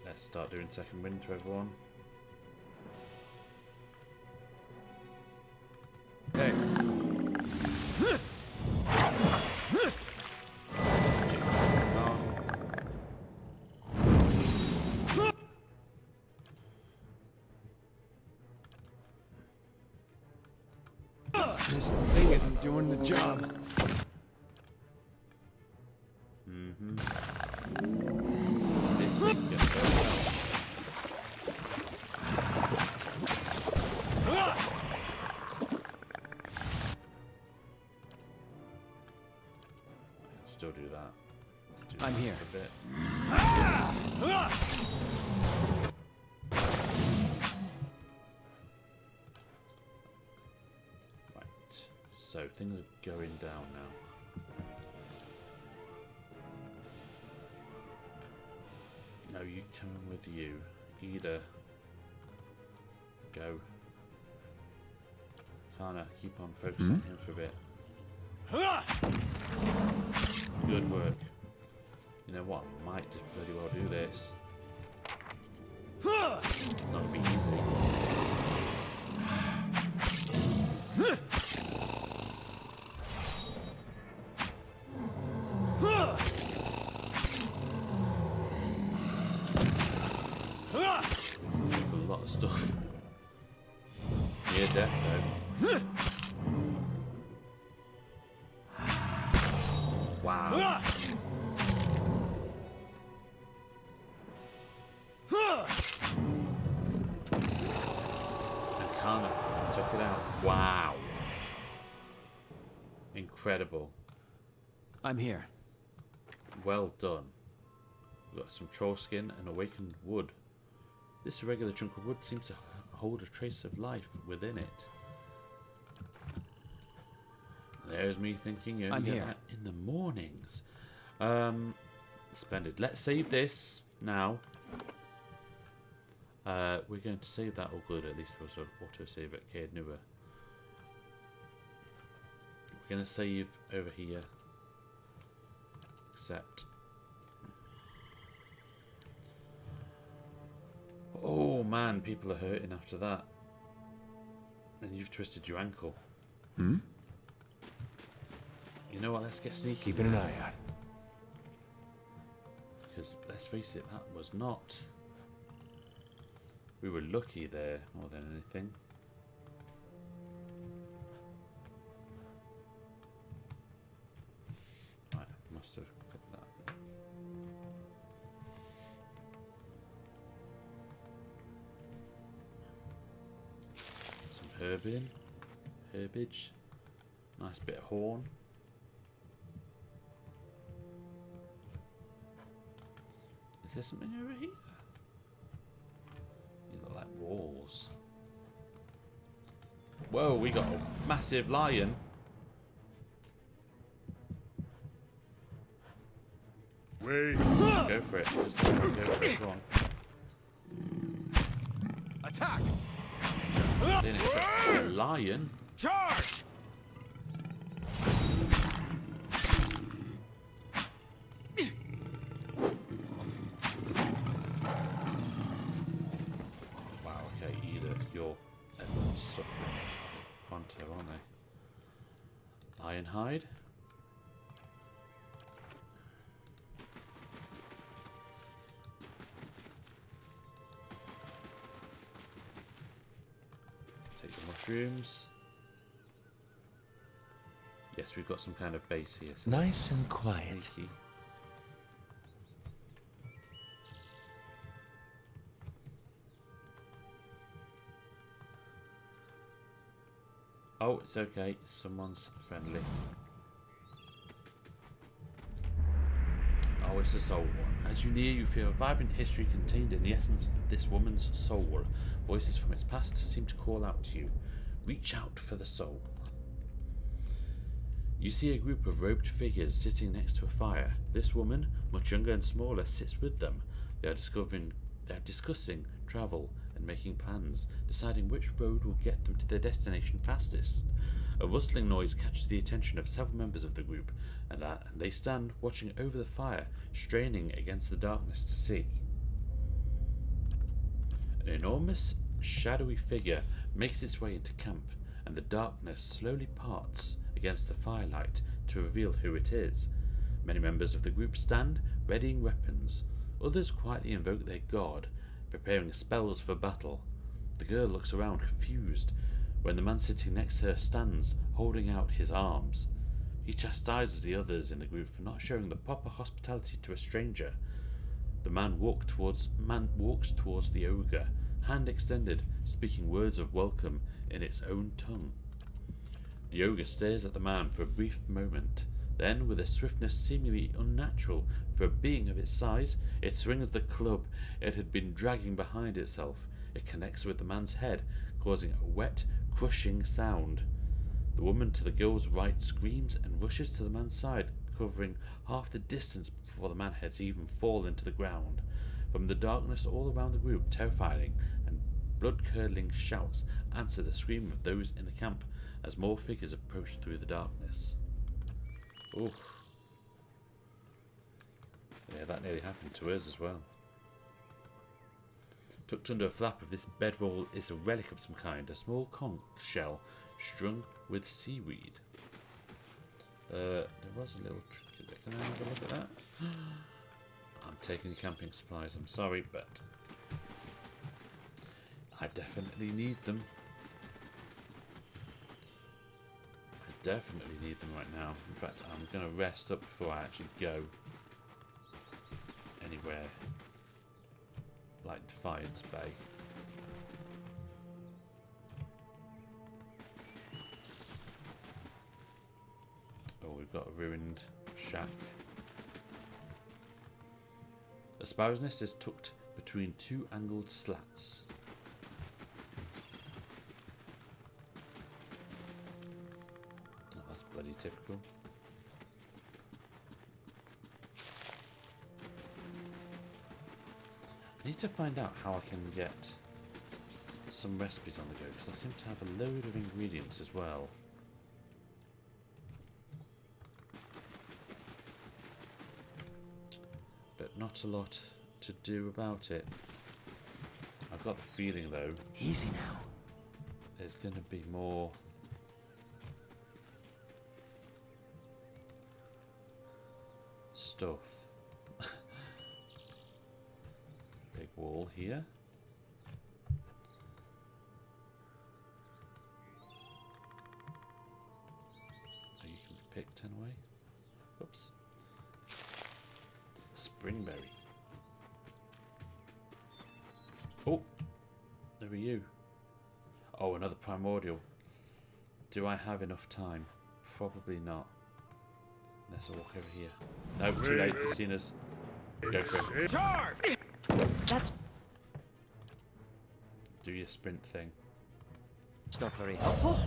Let's start doing second wind to everyone. Hey. This thing isn't doing the job. This thing gets very well. I can still do that. Let's do I'm that here. for a bit. Right, so things are going down now. No, you coming with you. Ida. Go. Kana, keep on focusing on him for a bit. Good work. You know what? I might just bloody well do this. It's not gonna be easy. It's a lot of stuff. Near death though. Wow. And Kana took it out. Wow. Incredible. I'm here. Well done. We've got some troll skin and awakened wood. This irregular chunk of wood seems to hold a trace of life within it. There's me thinking you only I'm get here. that in the mornings. Splendid. Let's save this now. We're going to save that all good. At least there was an autosave at Caed Nua. We're going to save over here. Accept. Oh man, people are hurting after that. And you've twisted your ankle. Hmm? You know what, let's get sneaky. Keeping an eye out. Because let's face it, that was not... We were lucky there more than anything. Right, must have put that there. Some herbage. Nice bit of horn. Is there something over here? These look like walls. Whoa, we got a massive lion. Wait. Go for it. Just go for it. Go on. Attack! Didn't expect to see a lion. Charge! Wow, okay, either you're everyone's suffering. Pronto, aren't they? Lionhide? Take the mushrooms. Yes, we've got some kind of base here. So Nice that's and quiet. sneaky. Oh, it's okay. Someone's friendly. Oh, it's a soul one. As you near, you feel a vibrant history contained in the essence of this woman's soul. Voices from its past seem to call out to you. Reach out for the soul. You see a group of robed figures sitting next to a fire. This woman, much younger and smaller, sits with them. They are discussing travel and making plans, deciding which road will get them to their destination fastest. A rustling noise catches the attention of several members of the group, and they stand watching over the fire, straining against the darkness to see. An enormous, shadowy figure makes its way into camp, and the darkness slowly parts against the firelight to reveal who it is. Many members of the group stand, readying weapons. Others quietly invoke their god, preparing spells for battle. The girl looks around confused when the man sitting next to her stands, holding out his arms. He chastises the others in the group for not showing the proper hospitality to a stranger. The man walks towards the ogre, hand extended, speaking words of welcome in its own tongue. The ogre stares at the man for a brief moment. Then, with a swiftness seemingly unnatural for a being of its size, it swings the club it had been dragging behind itself. It connects with the man's head, causing a wet, crushing sound. The woman to the girl's right screams and rushes to the man's side, covering half the distance before the man has even fallen to the ground. From the darkness all around the group, terrifying and blood-curdling shouts answer the scream of those in the camp as more figures approach through the darkness. Ooh. Yeah, that nearly happened to us as well. Tucked under a flap of this bedroll is a relic of some kind, a small conch shell strung with seaweed. There was a little trick. Can I have a look at that? I'm taking the camping supplies, I'm sorry, but I definitely need them. Definitely need them right now. In fact, I'm going to rest up before I actually go anywhere like Defiance Bay. Oh, we've got a ruined shack. A sparrow's nest is tucked between two angled slats. Bloody typical. I need to find out how I can get some recipes on the go, because I seem to have a load of ingredients as well. But not a lot to do about it. I've got the feeling though, Easy now. there's going to be more stuff. Big wall here. Oh, you can be picked anyway. Oops. Springberry. Oh, there are you. Oh, another primordial. Do I have enough time? Probably not. Unless I walk over here. No, too late. You've seen us. Go for it. Charge! That's Do your sprint thing. not very helpful.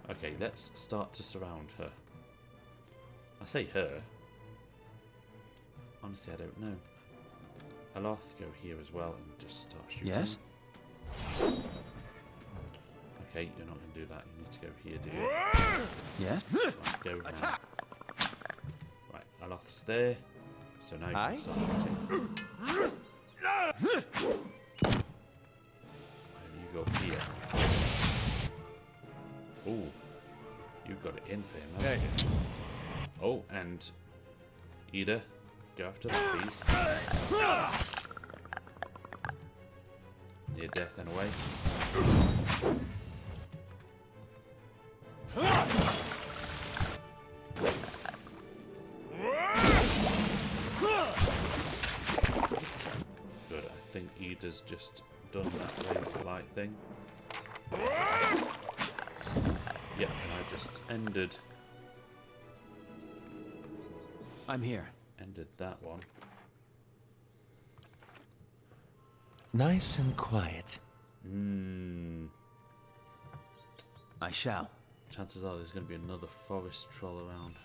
Okay, Okay, let's start to surround her. I say her. Honestly, I don't know. Aloth, go here as well and just start shooting. Yes? Okay, you're not going to do that. You need to go here, do you? Yes? Right, go now. Right, Aloth's there. So now you can start hitting. And you go here. Oh, you got it in for him, haven't you? Oh, and Ida, go after that, please. Near death and away. Good, I think Ida's just done that wave light thing. Yeah, and I just ended I'm here. that one. Nice and quiet. I shall. Chances are there's going to be another forest troll around.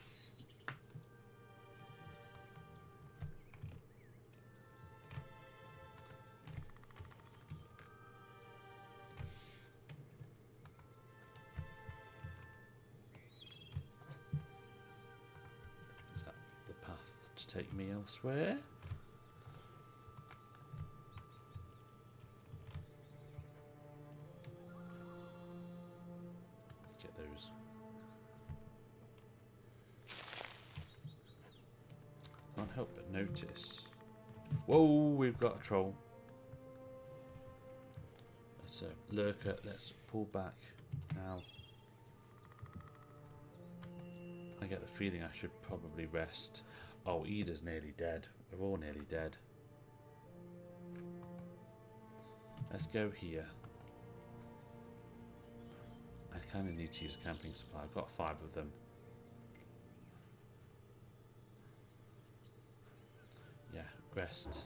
Is that the path to take me elsewhere? Let's get those. Can't help but notice. Whoa, we've got a troll. That's a lurker. Let's pull back now. I get the feeling I should probably rest. Oh, Ida's nearly dead. We're all nearly dead. Let's go here. I kind of need to use a camping supply. I've got 5 of them. Yeah, rest.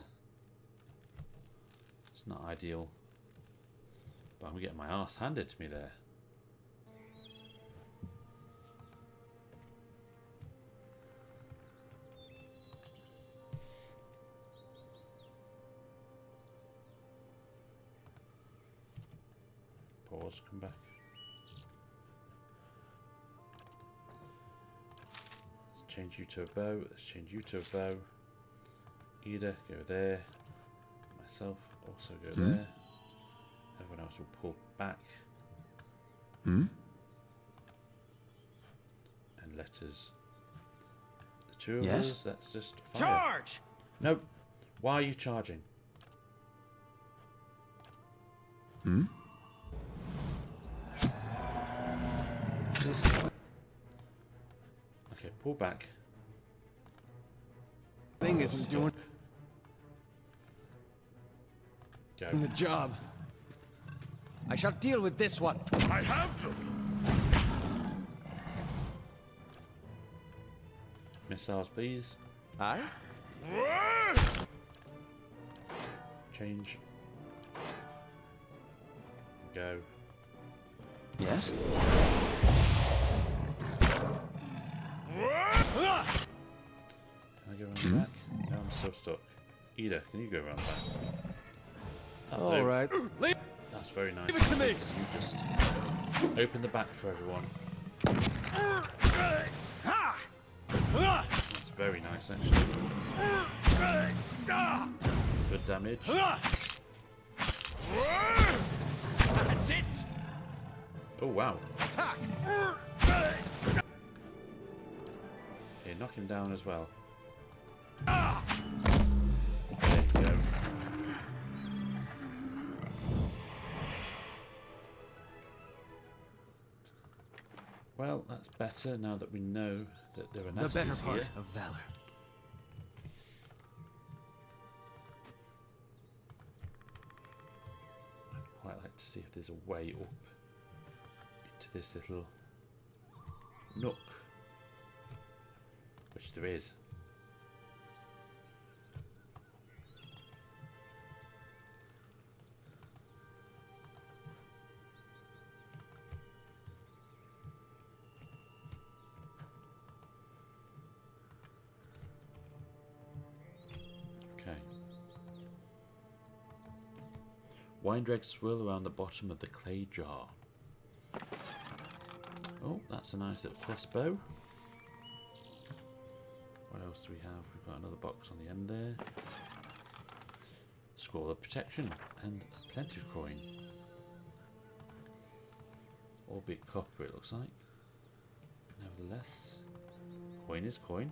It's not ideal. But I'm getting my arse handed to me there. Pause, come back. Let's change you to a bow. Let's change you to a bow. Ida, go there. Myself, also go there. Everyone else will pull back. And let us... The two of us, let's just fire. Charge! Nope. Why are you charging? This Okay, pull back. thing isn't doing Go. the job. I shall deal with this one. I have them! Missiles, please. Aye? Change. Go. Yes? Can I go around the back? No, I'm so stuck. Ida, can you go around the back? That'll do. All right. Leave. That's very nice. Give it to me. You just open the back for everyone. That's very nice, actually. Good damage. That's it. Oh, wow. Attack! Okay, knock him down as well. There you go. Well, that's better now that we know that there are The better nasties part here. of valor. I'd quite like to see if there's a way up into this little nook, which there is. Wine dregs swirl around the bottom of the clay jar. Oh, that's a nice little crossbow. What else do we have? We've got another box on the end there. Scroll of protection and plenty of coin. All big copper it looks like. Nevertheless, coin is coin.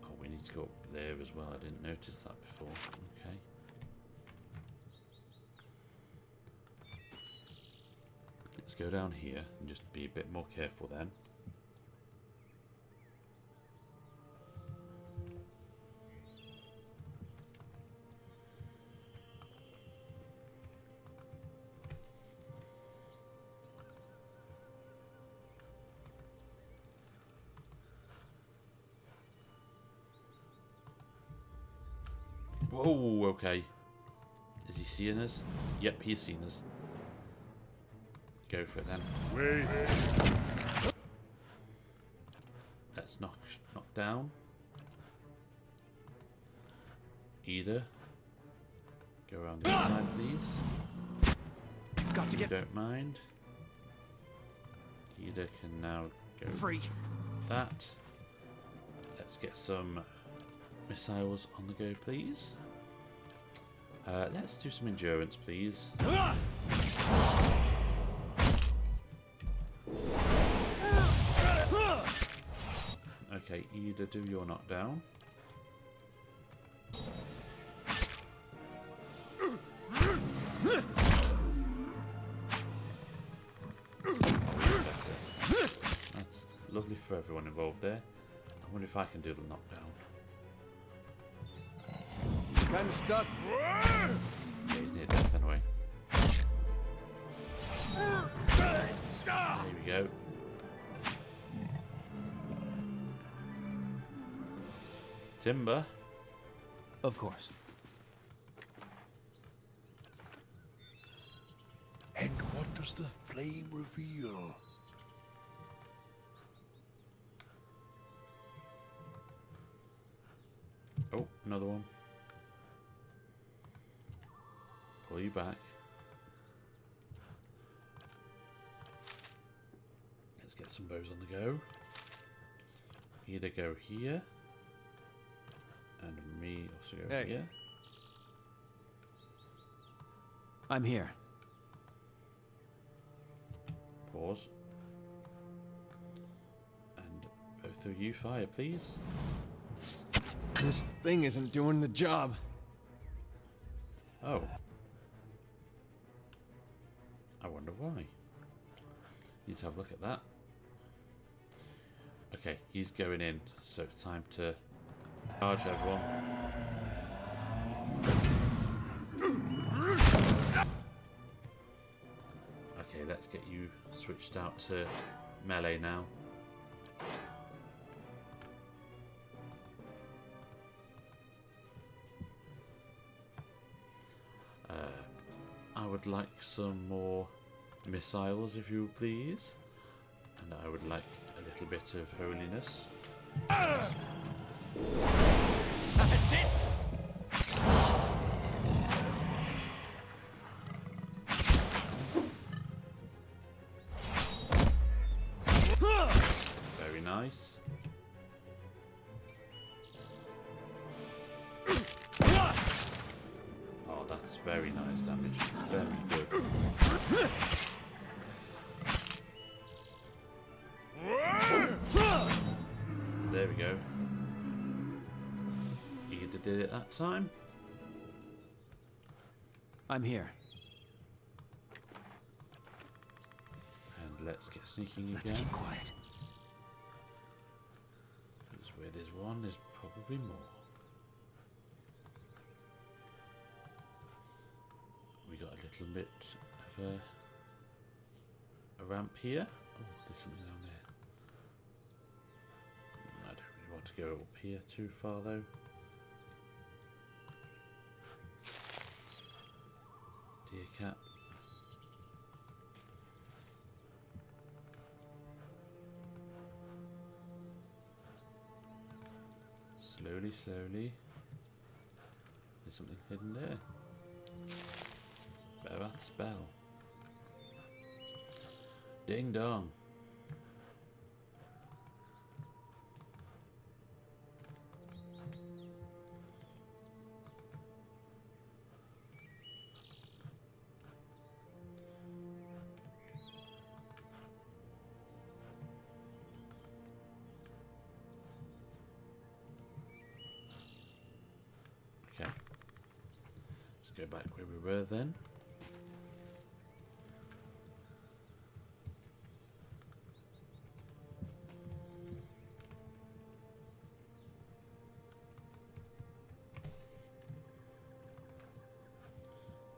Oh, we need to go up there as well. I didn't notice that before. Okay. Let's go down here and just be a bit more careful then. Whoa, okay. Is he seeing us? Yep, he's seen us. Go for it then. Wait. Let's knock down. Ida. Go around the other side, please. Got to You get don't mind. Ida can now go free. that. Let's get some missiles on the go, please. Let's do some endurance, please. Okay, Ida, do your knockdown. That's it. That's lovely for everyone involved there. I wonder if I can do the knockdown. Kind of stuck. Yeah, he's near death anyway. There we go. Timber. Of course. And what does the flame reveal? Oh, another one. Pull you back. Let's get some bows on the go. Either go here. And me also go Hey. here. I'm here. Pause. And both of you fire, please. This thing isn't doing the job. Oh. I wonder why. Need to have a look at that. Okay, he's going in, so it's time to charge everyone. Okay, let's get you switched out to melee now. I would like some more missiles, if you please. And I would like a little bit of holiness. That's it! Very nice. Oh, that's very nice damage. Very good. There we go. Ida did it that time. I'm here. And let's get sneaking Let's again. keep quiet. Because where there's one, there's probably more. We got a little bit of a ramp here. Oh, there's something down there. I don't really want to go up here too far though. Deer cap. Slowly, slowly. There's something hidden there. Barath spell. Ding dong. Okay. Let's go back where we were then.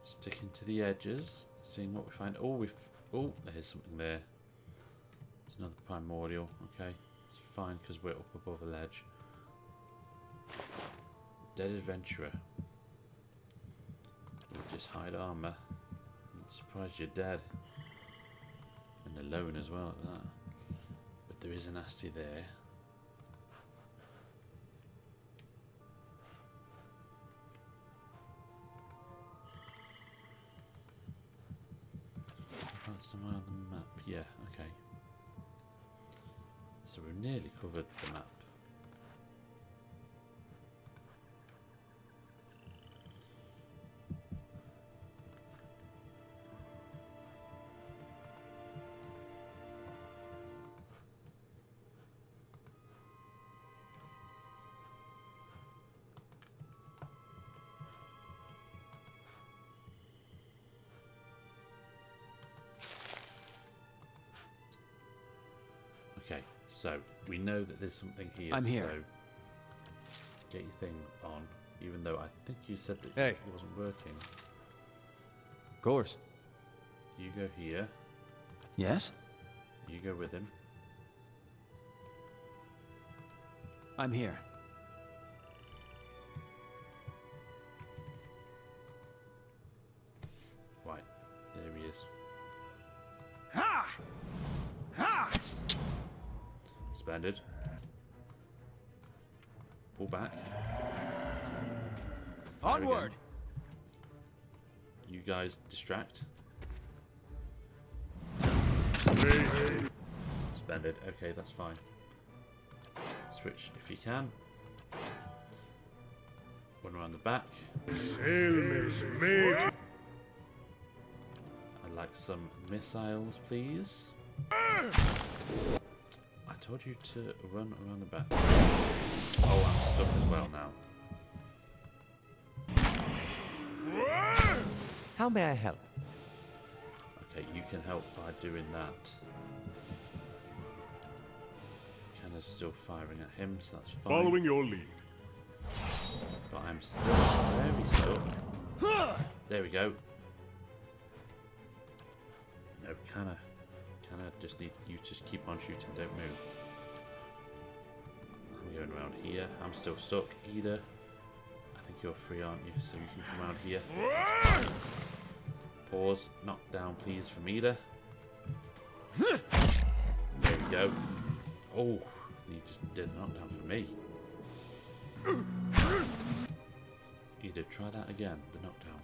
Sticking to the edges, seeing what we find. Oh, oh, there's something there. There's another primordial. Okay, it's fine because we're up above a ledge. Dead adventurer. We'll just hide armor. I'm not surprised you're dead. And alone as well at that. But there is a nasty there. Oh, somewhere on the map. Yeah, okay. So we've nearly covered the map. Okay, so we know that there's something here. I'm here. So get your thing on, even though I think you said that Hey. it wasn't working. Of course. You go here. Yes? You go with him. I'm here. Right, there he is. Splendid. Pull back. Onward! You guys distract. Splendid. Okay, that's fine. Switch if you can. One around the back. I'd like some missiles, please. I told you to run around the back. Oh, I'm stuck as well now. How may I help? Okay, you can help by doing that. Canna's still firing at him, so that's fine. Following your lead. But I'm still very stuck. There we go. No, Canna just need you to keep on shooting, don't move. I'm going around here. I'm still stuck. Ida, I think you're free, aren't you? So you can come around here. Pause. Knock down, please, from Ida. There we go. Oh, he just did a knockdown for me. Ida, try that again. The knockdown.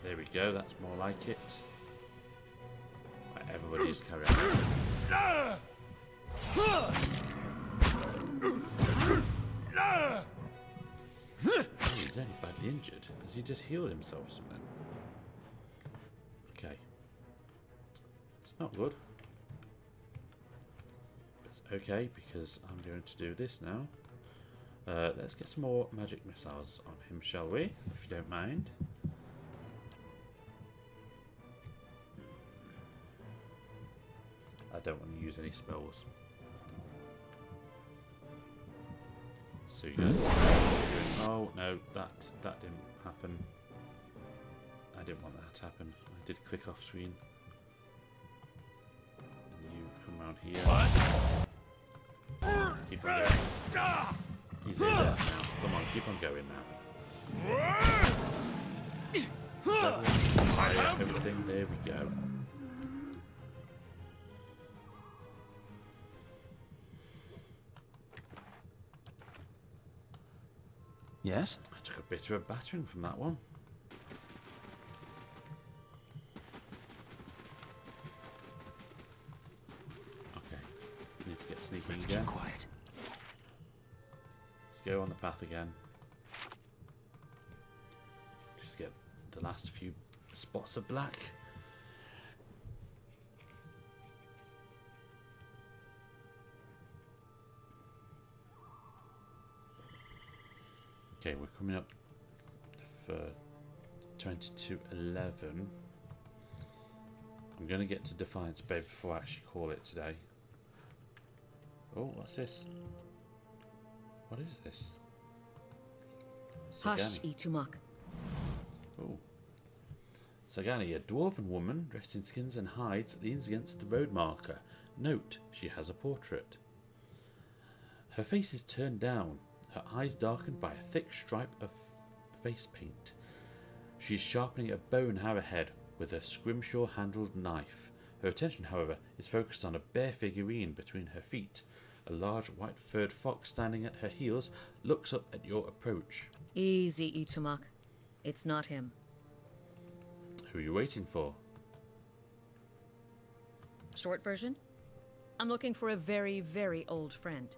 There we go. That's more like it. Right, everybody just carry on. Oh, he's only badly injured. Has he just healed himself or something? Okay. It's not good. It's okay because I'm going to do this now. Let's get some more magic missiles on him, shall we? If you don't mind. I don't want to use any spells. So you guys, oh no, that didn't happen. I didn't want that to happen. I did click off screen. And you come around here. Keep on going. He's in there now. Come on, keep on going now. So, fire everything. There we go. Yes? I took a bit of a battering from that one. Okay, need to get sneaking Let's again. keep quiet. Let's go on the path again. Just get the last few spots of black. Okay, we're coming up for 22:11. I'm going to get to Defiance Bay before I actually call it today. Oh, what's this? What is this? Hush, Sagani. Ichumak. Oh. Sagani, a dwarven woman dressed in skins and hides, leans against the road marker. Note, she has a portrait. Her face is turned down, her eyes darkened by a thick stripe of face paint. She is sharpening a bow and arrowhead with a scrimshaw-handled knife. Her attention, however, is focused on a bare figurine between her feet. A large white-furred fox standing at her heels looks up at your approach. Easy, Ichumak. It's not him. Who are you waiting for? Short version? I'm looking for a very, very old friend.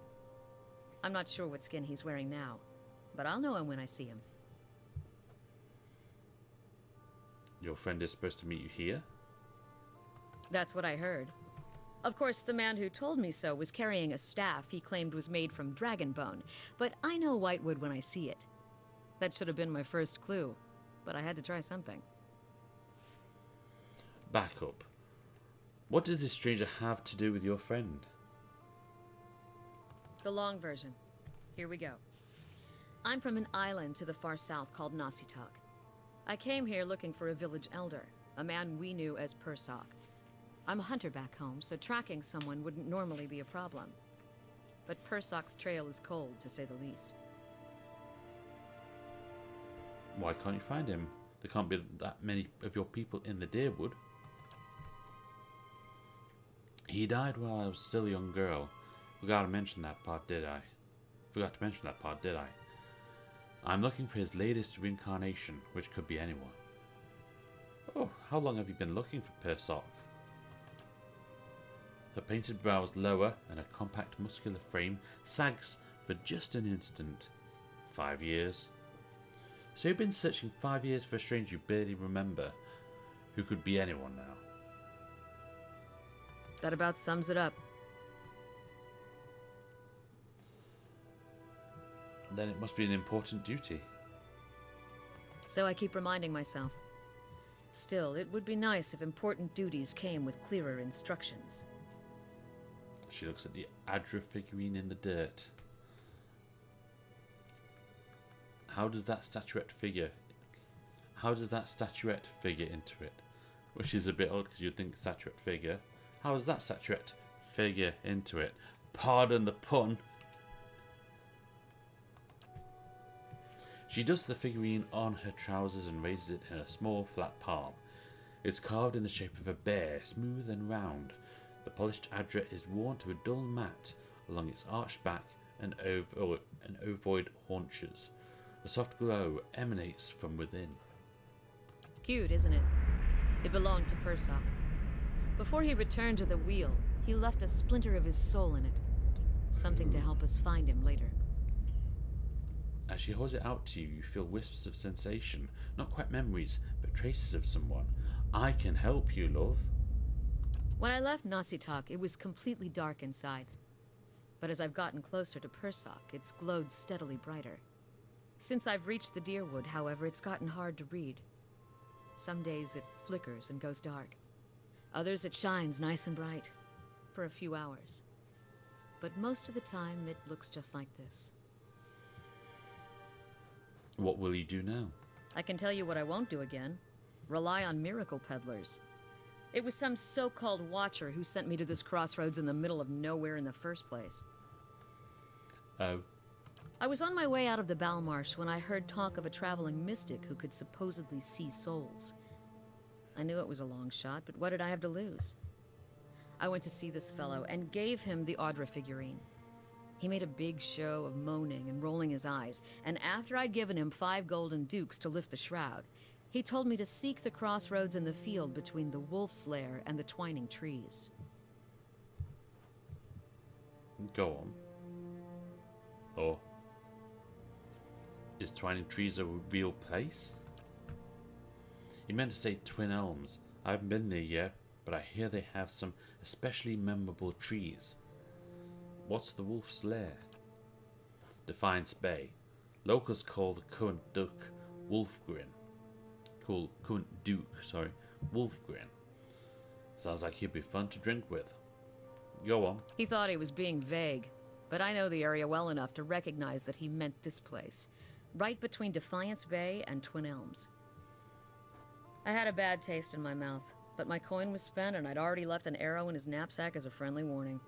I'm not sure what skin he's wearing now, but I'll know him when I see him. Your friend is supposed to meet you here? That's what I heard. Of course, the man who told me so was carrying a staff he claimed was made from dragon bone, but I know Whitewood when I see it. That should have been my first clue, but I had to try something. Back up. What does this stranger have to do with your friend? The long version. Here we go. I'm from an island to the far south called Nasitak. I came here looking for a village elder, a man we knew as Persok. I'm a hunter back home, so tracking someone wouldn't normally be a problem. But Persok's trail is cold, to say the least. Why can't you find him? There can't be that many of your people in the Deerwood. He died while I was still a young girl. Forgot to mention that part, did I? I'm looking for his latest reincarnation, which could be anyone. Oh, how long have you been looking for Persok? Her painted brows lower and her compact muscular frame sags for just an instant. 5 years. So you've been searching 5 years for a stranger you barely remember, who could be anyone now. That about sums it up. Then it must be an important duty. So I keep reminding myself. Still, it would be nice if important duties came with clearer instructions. She looks at the Adra figurine in the dirt. How does that statuette figure into it? Which is a bit odd because you'd think statuette figure. How does that statuette figure into it? Pardon the pun. She dusts the figurine on her trousers and raises it in a small flat palm. It's carved in the shape of a bear, smooth and round. The polished Adra is worn to a dull mat along its arched back and ovoid haunches. A soft glow emanates from within. Cute, isn't it? It belonged to Persok. Before he returned to the wheel, he left a splinter of his soul in it. Something to help us find him later. As she holds it out to you, you feel wisps of sensation. Not quite memories, but traces of someone. I can help you, love. When I left Nasitak, it was completely dark inside. But as I've gotten closer to Persok, it's glowed steadily brighter. Since I've reached the Deerwood, however, it's gotten hard to read. Some days it flickers and goes dark. Others it shines nice and bright, for a few hours. But most of the time it looks just like this. What will you do now? I can tell you what I won't do again. Rely on miracle peddlers. It was some so-called watcher who sent me to this crossroads in the middle of nowhere in the first place. Oh. I was on my way out of the Balmarsh when I heard talk of a traveling mystic who could supposedly see souls. I knew it was a long shot, but what did I have to lose? I went to see this fellow and gave him the Audra figurine. He made a big show of moaning and rolling his eyes, and after I'd given him 5 golden dukes to lift the shroud, he told me to seek the crossroads in the field between the wolf's lair and the twining trees. Go on. Or is Twining Trees a real place? He meant to say Twin Elms. I haven't been there yet, but I hear they have some especially memorable trees. What's the Wolf's Lair? Defiance Bay. Locals call the current Duke Wolfgren. Wolfgren. Sounds like he'd be fun to drink with. Go on. He thought he was being vague, but I know the area well enough to recognize that he meant this place, right between Defiance Bay and Twin Elms. I had a bad taste in my mouth, but my coin was spent and I'd already left an arrow in his knapsack as a friendly warning.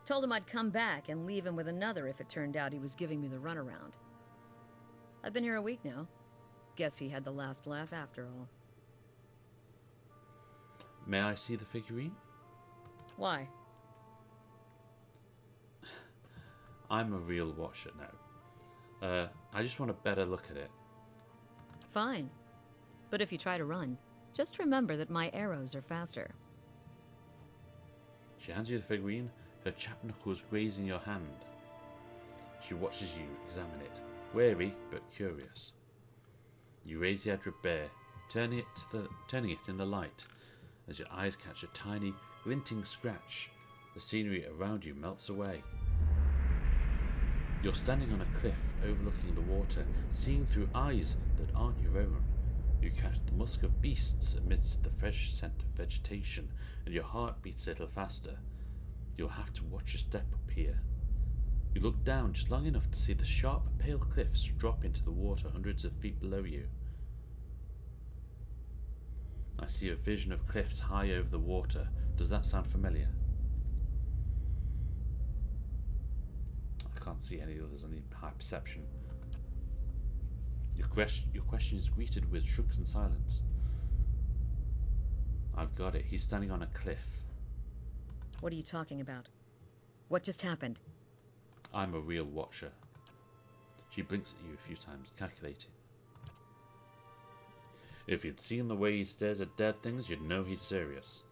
Told him I'd come back and leave him with another if it turned out he was giving me the runaround. I've been here a week now. Guess he had the last laugh after all. May I see the figurine? Why? I'm a real watcher now. I just want a better look at it. Fine. But if you try to run, just remember that my arrows are faster. She hands you the figurine, her chapped knuckles grazing your hand. She watches you examine it, wary but curious. You raise the Adra bear, turning it in the light. As your eyes catch a tiny, glinting scratch, the scenery around you melts away. You're standing on a cliff overlooking the water, seeing through eyes that aren't your own. You catch the musk of beasts amidst the fresh scent of vegetation, and your heart beats a little faster. You'll have to watch your step up here. You look down just long enough to see the sharp, pale cliffs drop into the water hundreds of feet below you. I see a vision of cliffs high over the water. Does that sound familiar? I can't see any others. I need high perception. Your question is greeted with shrugs and silence. I've got it. He's standing on a cliff. What are you talking about? What just happened? I'm a real watcher. She blinks at you a few times, calculating. If you'd seen the way he stares at dead things, you'd know he's serious.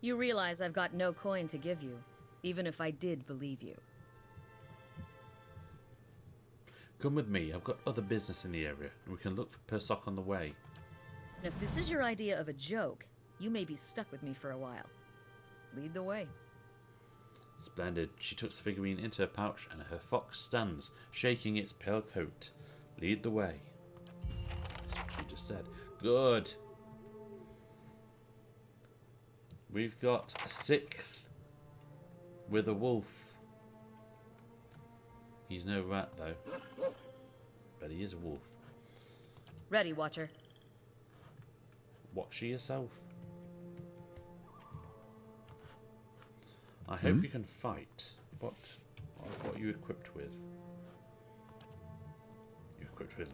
You realize I've got no coin to give you, even if I did believe you. Come with me. I've got other business in the area, and we can look for Persock on the way. And if this is your idea of a joke, you may be stuck with me for a while. Lead the way. Splendid. She tucks the figurine into her pouch, and her fox stands, shaking its pale coat. Lead the way. That's what she just said. Good. We've got a 6th with a wolf. He's no rat, though. But he is a wolf. Ready, Watcher. Watch yourself. I hope you can fight. What are you equipped with? You're equipped with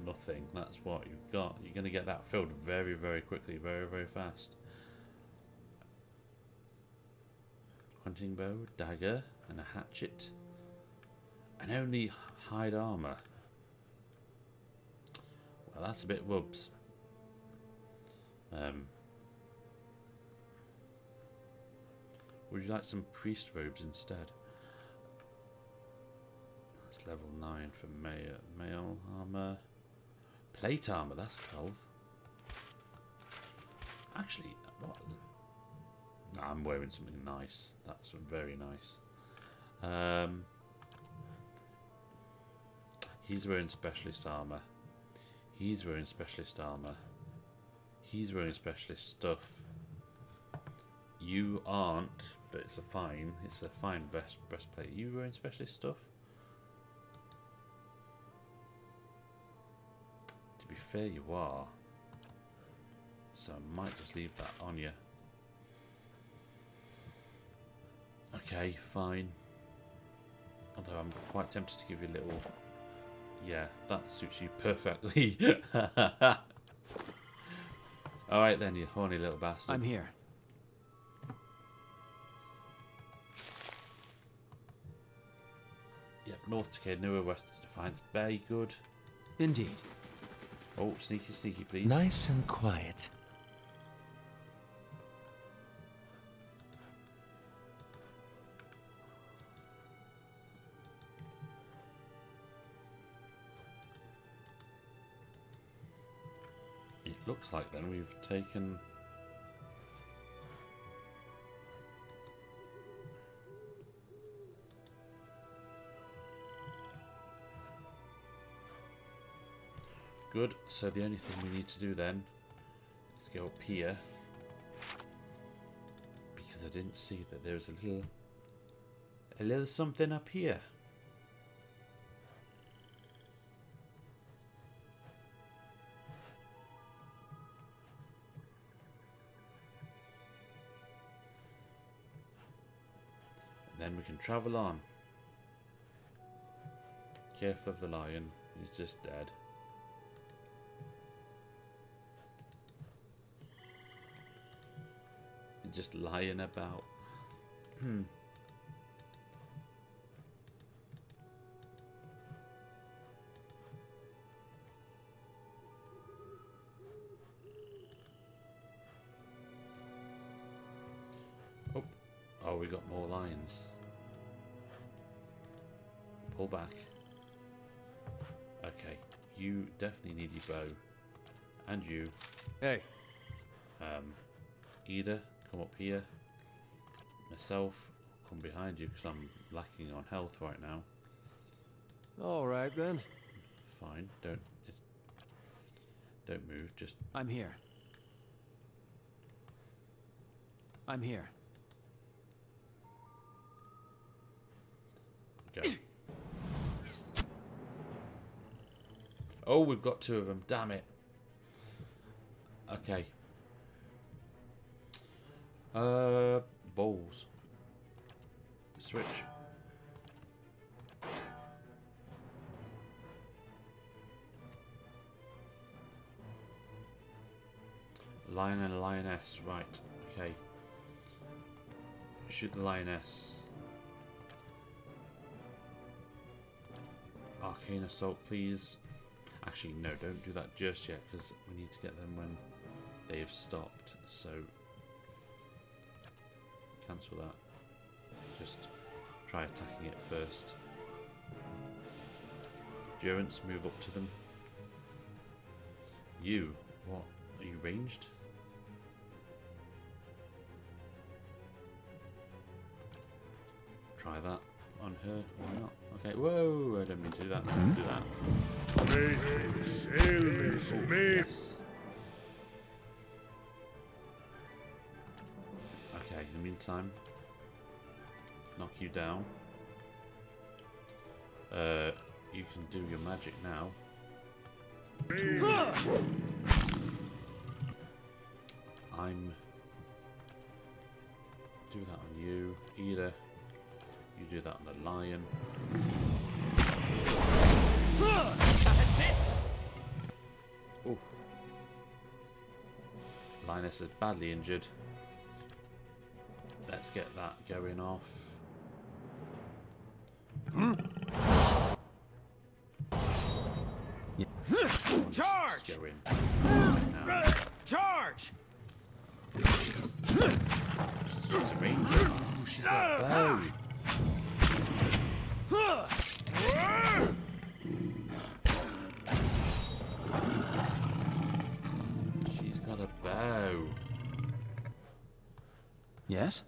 nothing. That's what you've got. You're going to get that filled very, very quickly. Very, very fast. Hunting bow, dagger, and a hatchet. And only hide armor. Well, that's a bit wubs. Would you like some priest robes instead? That's level 9 for male armor. Plate armor, that's 12. Actually, what? No, I'm wearing something nice. That's very nice. He's wearing specialist armor. He's wearing specialist armor. He's wearing specialist stuff. You aren't, but it's a fine breastplate. You wearing specialist stuff? To be fair, you are. So I might just leave that on you. Okay, fine. Although I'm quite tempted to give you a little... Yeah, that suits you perfectly. Alright then, you horny little bastard. I'm here. Yep, North to Kainua, west to Defiance Bay. Good. Indeed. Oh, sneaky, sneaky, please. Nice and quiet. It looks like then we've taken... Good, so the only thing we need to do then is go up here, because I didn't see that there was a little something up here. Then we can travel on. Careful of the lion, he's just dead. He's just lying about. Oh, we got more lions. Pull back. Okay, you definitely need your bow. And you. Hey. Ida, come up here. Myself, come behind you because I'm lacking on health right now. All right, then. Fine, don't move, just I'm here. I'm here. go. Oh, we've got two of them, damn it. Okay. Balls. Switch. Lion and lioness, right, okay. Shoot the lioness. Arcane assault, please. Actually, no, don't do that just yet, because we need to get them when they've stopped, so cancel that. Just try attacking it first. Durance, move up to them. You, what? Are you ranged? Try that on her, why not? Okay, whoa, I don't mean to do that. Don't do that. Yes. Okay, in the meantime, knock you down. You can do your magic now. I'm do that on you, Ida. You do that on the lion. That's it! Oh. Lioness is badly injured. Let's get that going off. Charge! Go in. Now. Charge! She's a ranger. Oh, she's got a bow. She's got a bow. Yes?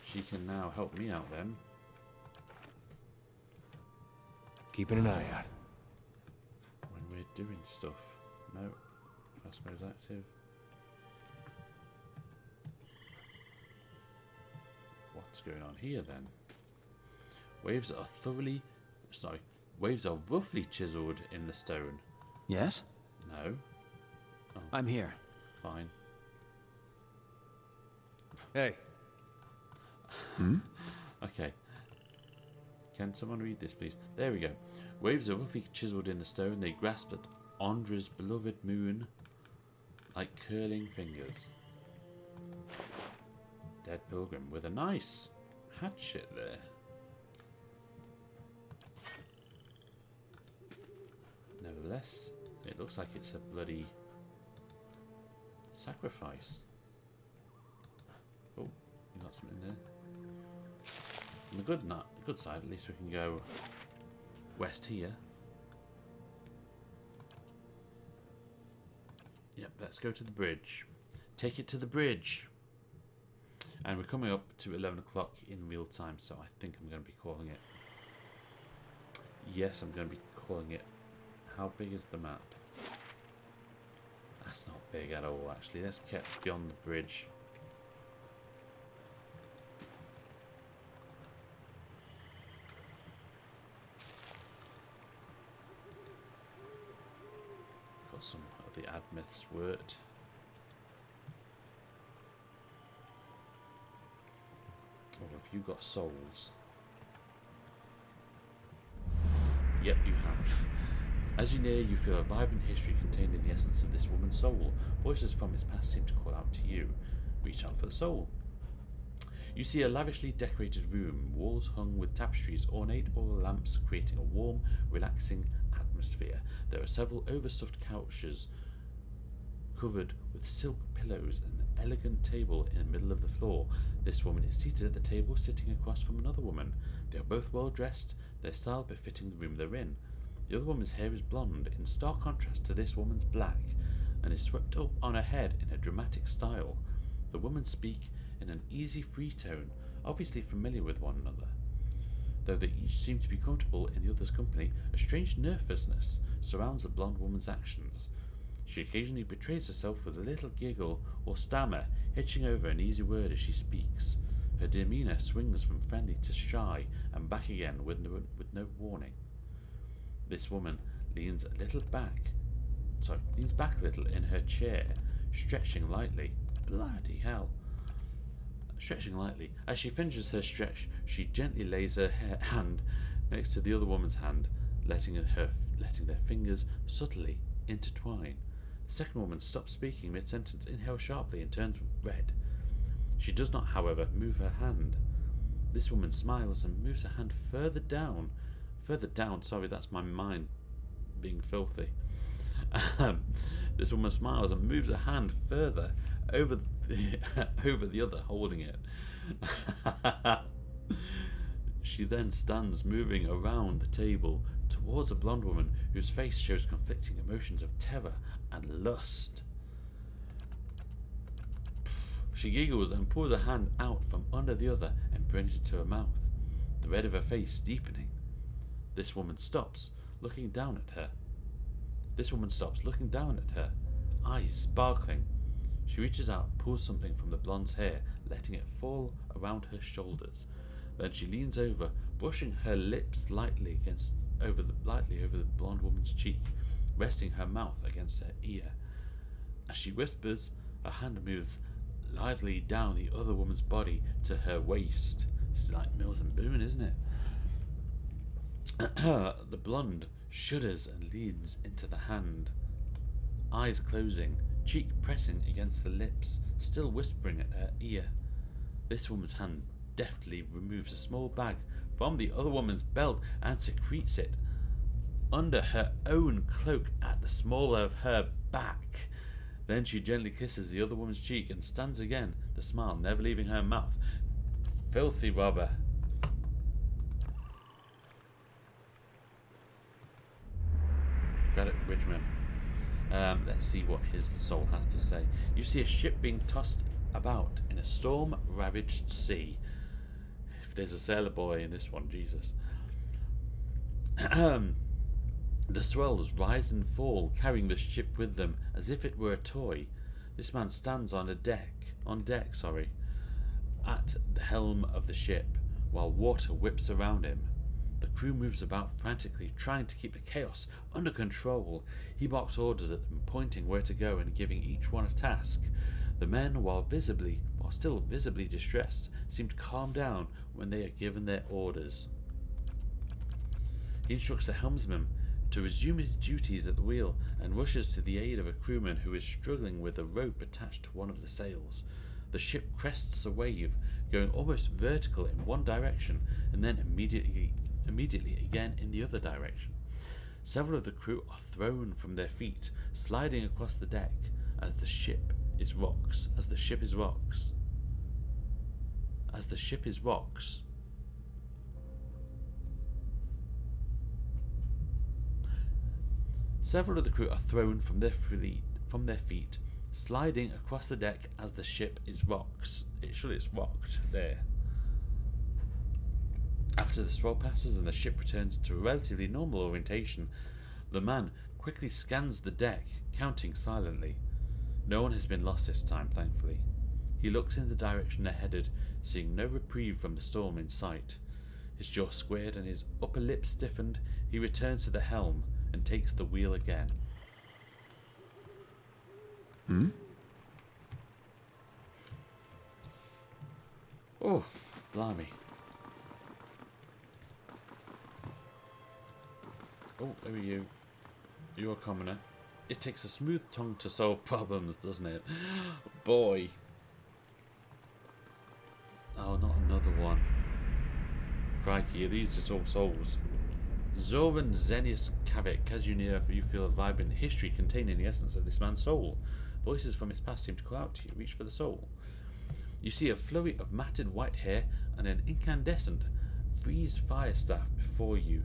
She can now help me out then. Keeping an eye out. When we're doing stuff. No. Crossbow's active. What's going on here then? Waves are waves are roughly chiseled in the stone. Yes? No. Oh, I'm here. fine. Hey. Okay. Can someone read this, please? There we go. Waves are roughly chiseled in the stone. They grasp at Andra's beloved moon like curling fingers. Dead pilgrim with a nice hatchet there. unless it looks like it's a bloody sacrifice. Oh, we got something there. On the good side, at least we can go west here. Yep, let's go to the bridge. Take it to the bridge. And we're coming up to 11 o'clock in real time, so I think I'm going to be calling it. Yes, I'm going to be calling it. How big is the map? That's not big at all, actually. Let's get beyond the bridge. Got some of the Admith's word. Or have you got souls? Yep, you have. As you near, you feel a vibrant history contained in the essence of this woman's soul. Voices from its past seem to call out to you. Reach out for the soul. You see a lavishly decorated room, walls hung with tapestries, ornate oil lamps creating a warm, relaxing atmosphere. There are several overstuffed couches covered with silk pillows and an elegant table in the middle of the floor. This woman is seated at the table, sitting across from another woman. They are both well dressed, their style befitting the room they're in. The other woman's hair is blonde, in stark contrast to this woman's black, and is swept up on her head in a dramatic style. The women speak in an easy, free tone, obviously familiar with one another. Though they each seem to be comfortable in the other's company, a strange nervousness surrounds the blonde woman's actions. She occasionally betrays herself with a little giggle or stammer, hitching over an easy word as she speaks. Her demeanour swings from friendly to shy and back again with no warning. This woman leans back a little in her chair, stretching lightly. Bloody hell. Stretching lightly. As she finishes her stretch, she gently lays her hand next to the other woman's hand, letting their fingers subtly intertwine. The second woman stops speaking mid-sentence, inhales sharply, and turns red. She does not, however, move her hand. This woman smiles and moves her hand further down, sorry, that's my mind being filthy. This woman smiles and moves her hand further over the other, holding it. She then stands moving around the table towards a blonde woman whose face shows conflicting emotions of terror and lust. She giggles and pulls her hand out from under the other and brings it to her mouth, the red of her face deepening. This woman stops, looking down at her. Eyes sparkling. She reaches out and pulls something from the blonde's hair, letting it fall around her shoulders. Then she leans over, brushing her lips lightly over the blonde woman's cheek, resting her mouth against her ear. As she whispers, her hand moves lithely down the other woman's body to her waist. It's like Mills and Boone, isn't it? The blonde shudders and leans into the hand, eyes closing, cheek pressing against the lips, still whispering at her ear. This woman's hand deftly removes a small bag from the other woman's belt and secretes it under her own cloak at the small of her back. Then she gently kisses the other woman's cheek and stands again, the smile never leaving her mouth. Filthy robber. Got it, Richmond. Let's see what his soul has to say. You see a ship being tossed about in a storm-ravaged sea. If there's a sailor boy in this one, Jesus. The swells rise and fall, carrying the ship with them as if it were a toy. This man stands on deck, at the helm of the ship, while water whips around him. The crew moves about frantically, trying to keep the chaos under control. He barks orders at them, pointing where to go and giving each one a task. The men, while still visibly distressed, seem to calm down when they are given their orders. He instructs the helmsman to resume his duties at the wheel and rushes to the aid of a crewman who is struggling with a rope attached to one of the sails. The ship crests a wave, going almost vertical in one direction and then immediately again in the other direction. Several of the crew are thrown from their feet, sliding across the deck as the ship is rocks. As the ship is rocks. As the ship is rocks. Several of the crew are thrown from their feet, sliding across the deck as the ship is rocks. It's rocked there. After the swell passes and the ship returns to a relatively normal orientation, the man quickly scans the deck, counting silently. No one has been lost this time, thankfully. He looks in the direction they're headed, seeing no reprieve from the storm in sight. His jaw squared and his upper lip stiffened, he returns to the helm and takes the wheel again. Oh, blimey. Oh, who are you? You're a commoner. It takes a smooth tongue to solve problems, doesn't it? Boy. Oh, not another one. Crikey, are these just all souls? Zoran Zenius Kavik, as you near, you feel a vibrant history containing the essence of this man's soul. Voices from his past seem to call out to you. Reach for the soul. You see a flurry of matted white hair and an incandescent freeze fire staff before you.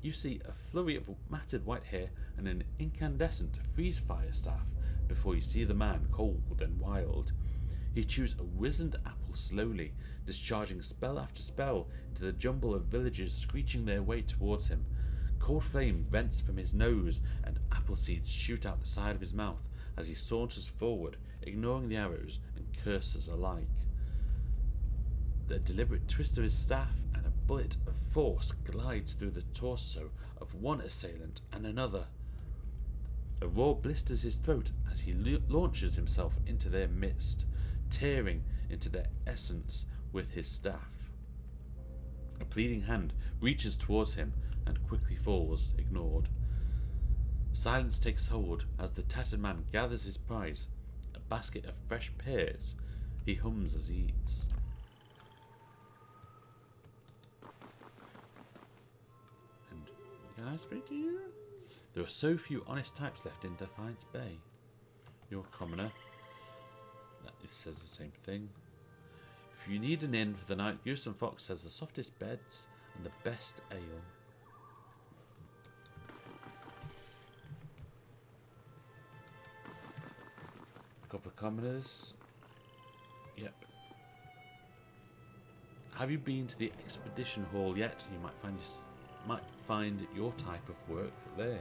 You see a flurry of matted white hair and an incandescent freeze fire staff before you see the man, cold and wild. He chews a wizened apple slowly, discharging spell after spell into the jumble of villagers screeching their way towards him. Cold flame vents from his nose and apple seeds shoot out the side of his mouth as he saunters forward, ignoring the arrows and curses alike. The deliberate twist of his staff and a bullet of force glides through the torso of one assailant and another. A roar blisters his throat as he launches himself into their midst, tearing into their essence with his staff. A pleading hand reaches towards him and quickly falls, ignored. Silence takes hold as the tattered man gathers his prize, a basket of fresh pears. He hums as he eats. And can I speak to you? There are so few honest types left in Defiance Bay. You're a commoner. That says the same thing. If you need an inn for the night, Goose and Fox has the softest beds and the best ale. A couple of commoners. Yep. Have you been to the expedition hall yet? You might find your type of work there.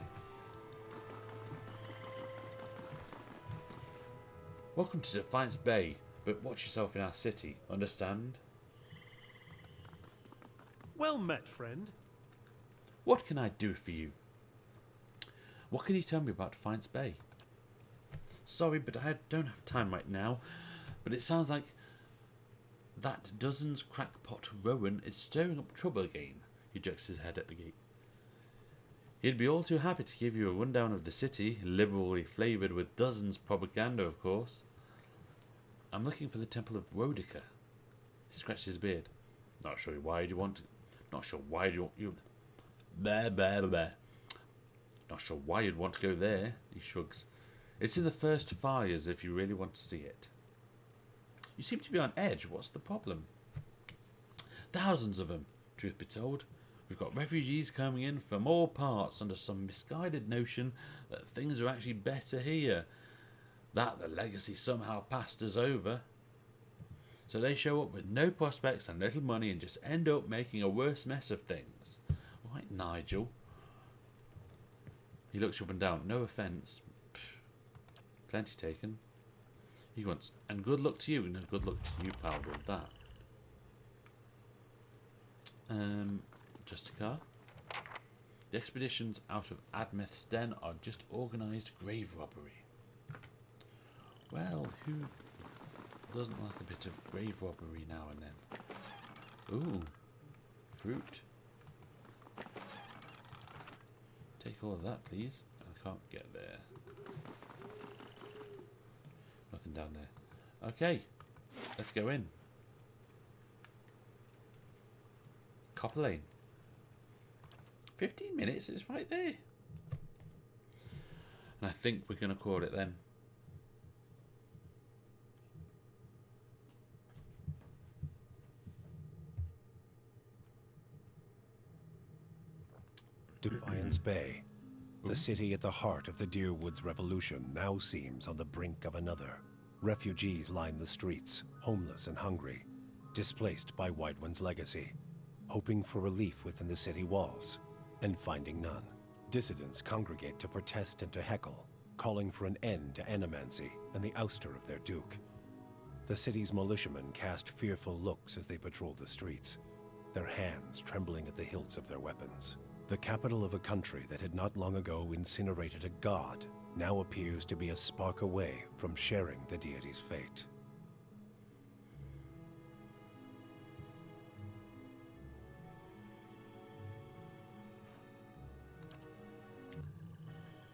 Welcome to Defiance Bay, but watch yourself in our city, understand? Well met, friend. What can I do for you? What can you tell me about Defiance Bay? Sorry, but I don't have time right now, but it sounds like that Dozens crackpot Rowan is stirring up trouble again. He jerks his head at the gate. He'd be all too happy to give you a rundown of the city, liberally flavoured with Dozens propaganda, of course. I'm looking for the Temple of Rodica. He scratched his beard. Not sure why you want to... Not sure why you... Not sure why you'd want to go there, he shrugs. It's in the first fires if you really want to see it. You seem to be on edge. What's the problem? Thousands of them, truth be told. We've got refugees coming in from all parts under some misguided notion that things are actually better here. That the legacy somehow passed us over. So they show up with no prospects and little money and just end up making a worse mess of things. Right, Nigel? He looks up and down. No offence. Plenty taken. He wants, and good luck to you. No, good luck to you, pal, with that. Just a car. The expeditions out of Admeth's den are just organised grave robbery. Well, who doesn't like a bit of grave robbery now and then? Ooh, fruit. Take all of that, please. I can't get there. Nothing down there. Okay, let's go in. Copper Lane. 15 minutes, it's right there. And I think we're going to call it then. Defiance Bay. The city at the heart of the Deerwoods Revolution now seems on the brink of another. Refugees line the streets, homeless and hungry, displaced by Whiteone's legacy, hoping for relief within the city walls, and finding none. Dissidents congregate to protest and to heckle, calling for an end to animancy and the ouster of their duke. The city's militiamen cast fearful looks as they patrol the streets, their hands trembling at the hilts of their weapons. The capital of a country that had not long ago incinerated a god now appears to be a spark away from sharing the deity's fate.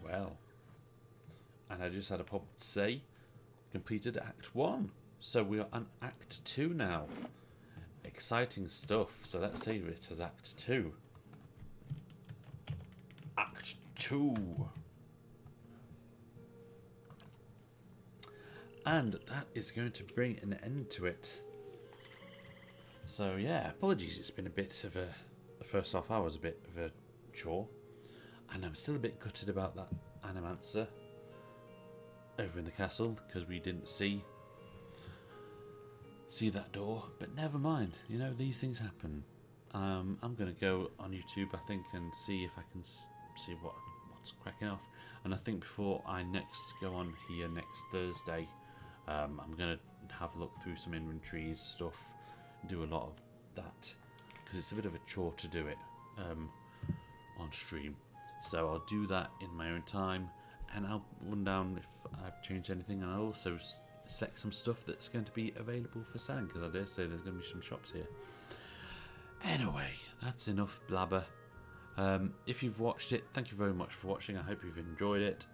Well, and I just had a pop to say, completed Act 1. So we are on Act 2 now. Exciting stuff. So let's save it as Act 2. Act 2. And that is going to bring an end to it. So yeah, apologies, it's been a bit of a... The first half hour was a bit of a chore. And I'm still a bit gutted about that Animancer over in the castle, because we didn't see that door. But never mind, you know, these things happen. I'm going to go on YouTube, I think, and see if I can see what's cracking off. And I think before I next go on here next Thursday, I'm going to have a look through some inventories stuff, do a lot of that, because it's a bit of a chore to do it on stream. So I'll do that in my own time, and I'll run down if I've changed anything, and I'll also select some stuff that's going to be available for selling, because I dare say there's going to be some shops here. Anyway, that's enough blabber. If you've watched it, thank you very much for watching. I hope you've enjoyed it.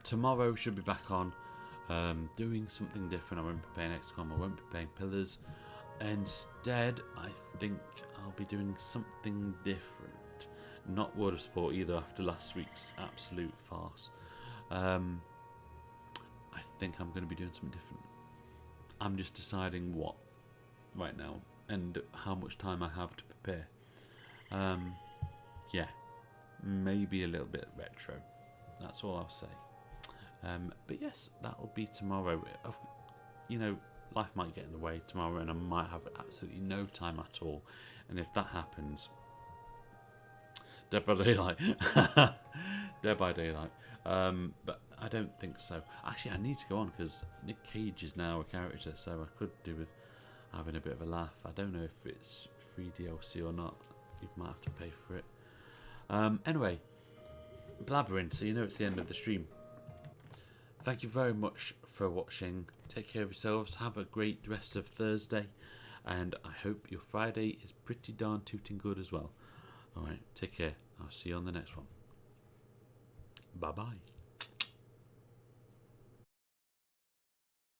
Tomorrow should be back on doing something different. I won't be playing XCOM, I won't be playing Pillars. Instead, I think I'll be doing something different. Not World of Sport either, after last week's absolute farce. I think I'm going to be doing something different. I'm just deciding what right now and how much time I have to prepare. Yeah, maybe a little bit retro. That's all I'll say. But yes, that'll be tomorrow. You know, life might get in the way tomorrow, and I might have absolutely no time at all. And if that happens, Dead by Daylight. Dead by Daylight. But I don't think so. Actually, I need to go on because Nick Cage is now a character, so I could do with having a bit of a laugh. I don't know if it's free DLC or not. You might have to pay for it. Anyway, blabbering, so you know it's the end of the stream. Thank you very much for watching. Take care of yourselves. Have a great rest of Thursday. And I hope your Friday is pretty darn tooting good as well. Alright, take care. I'll see you on the next one. Bye-bye.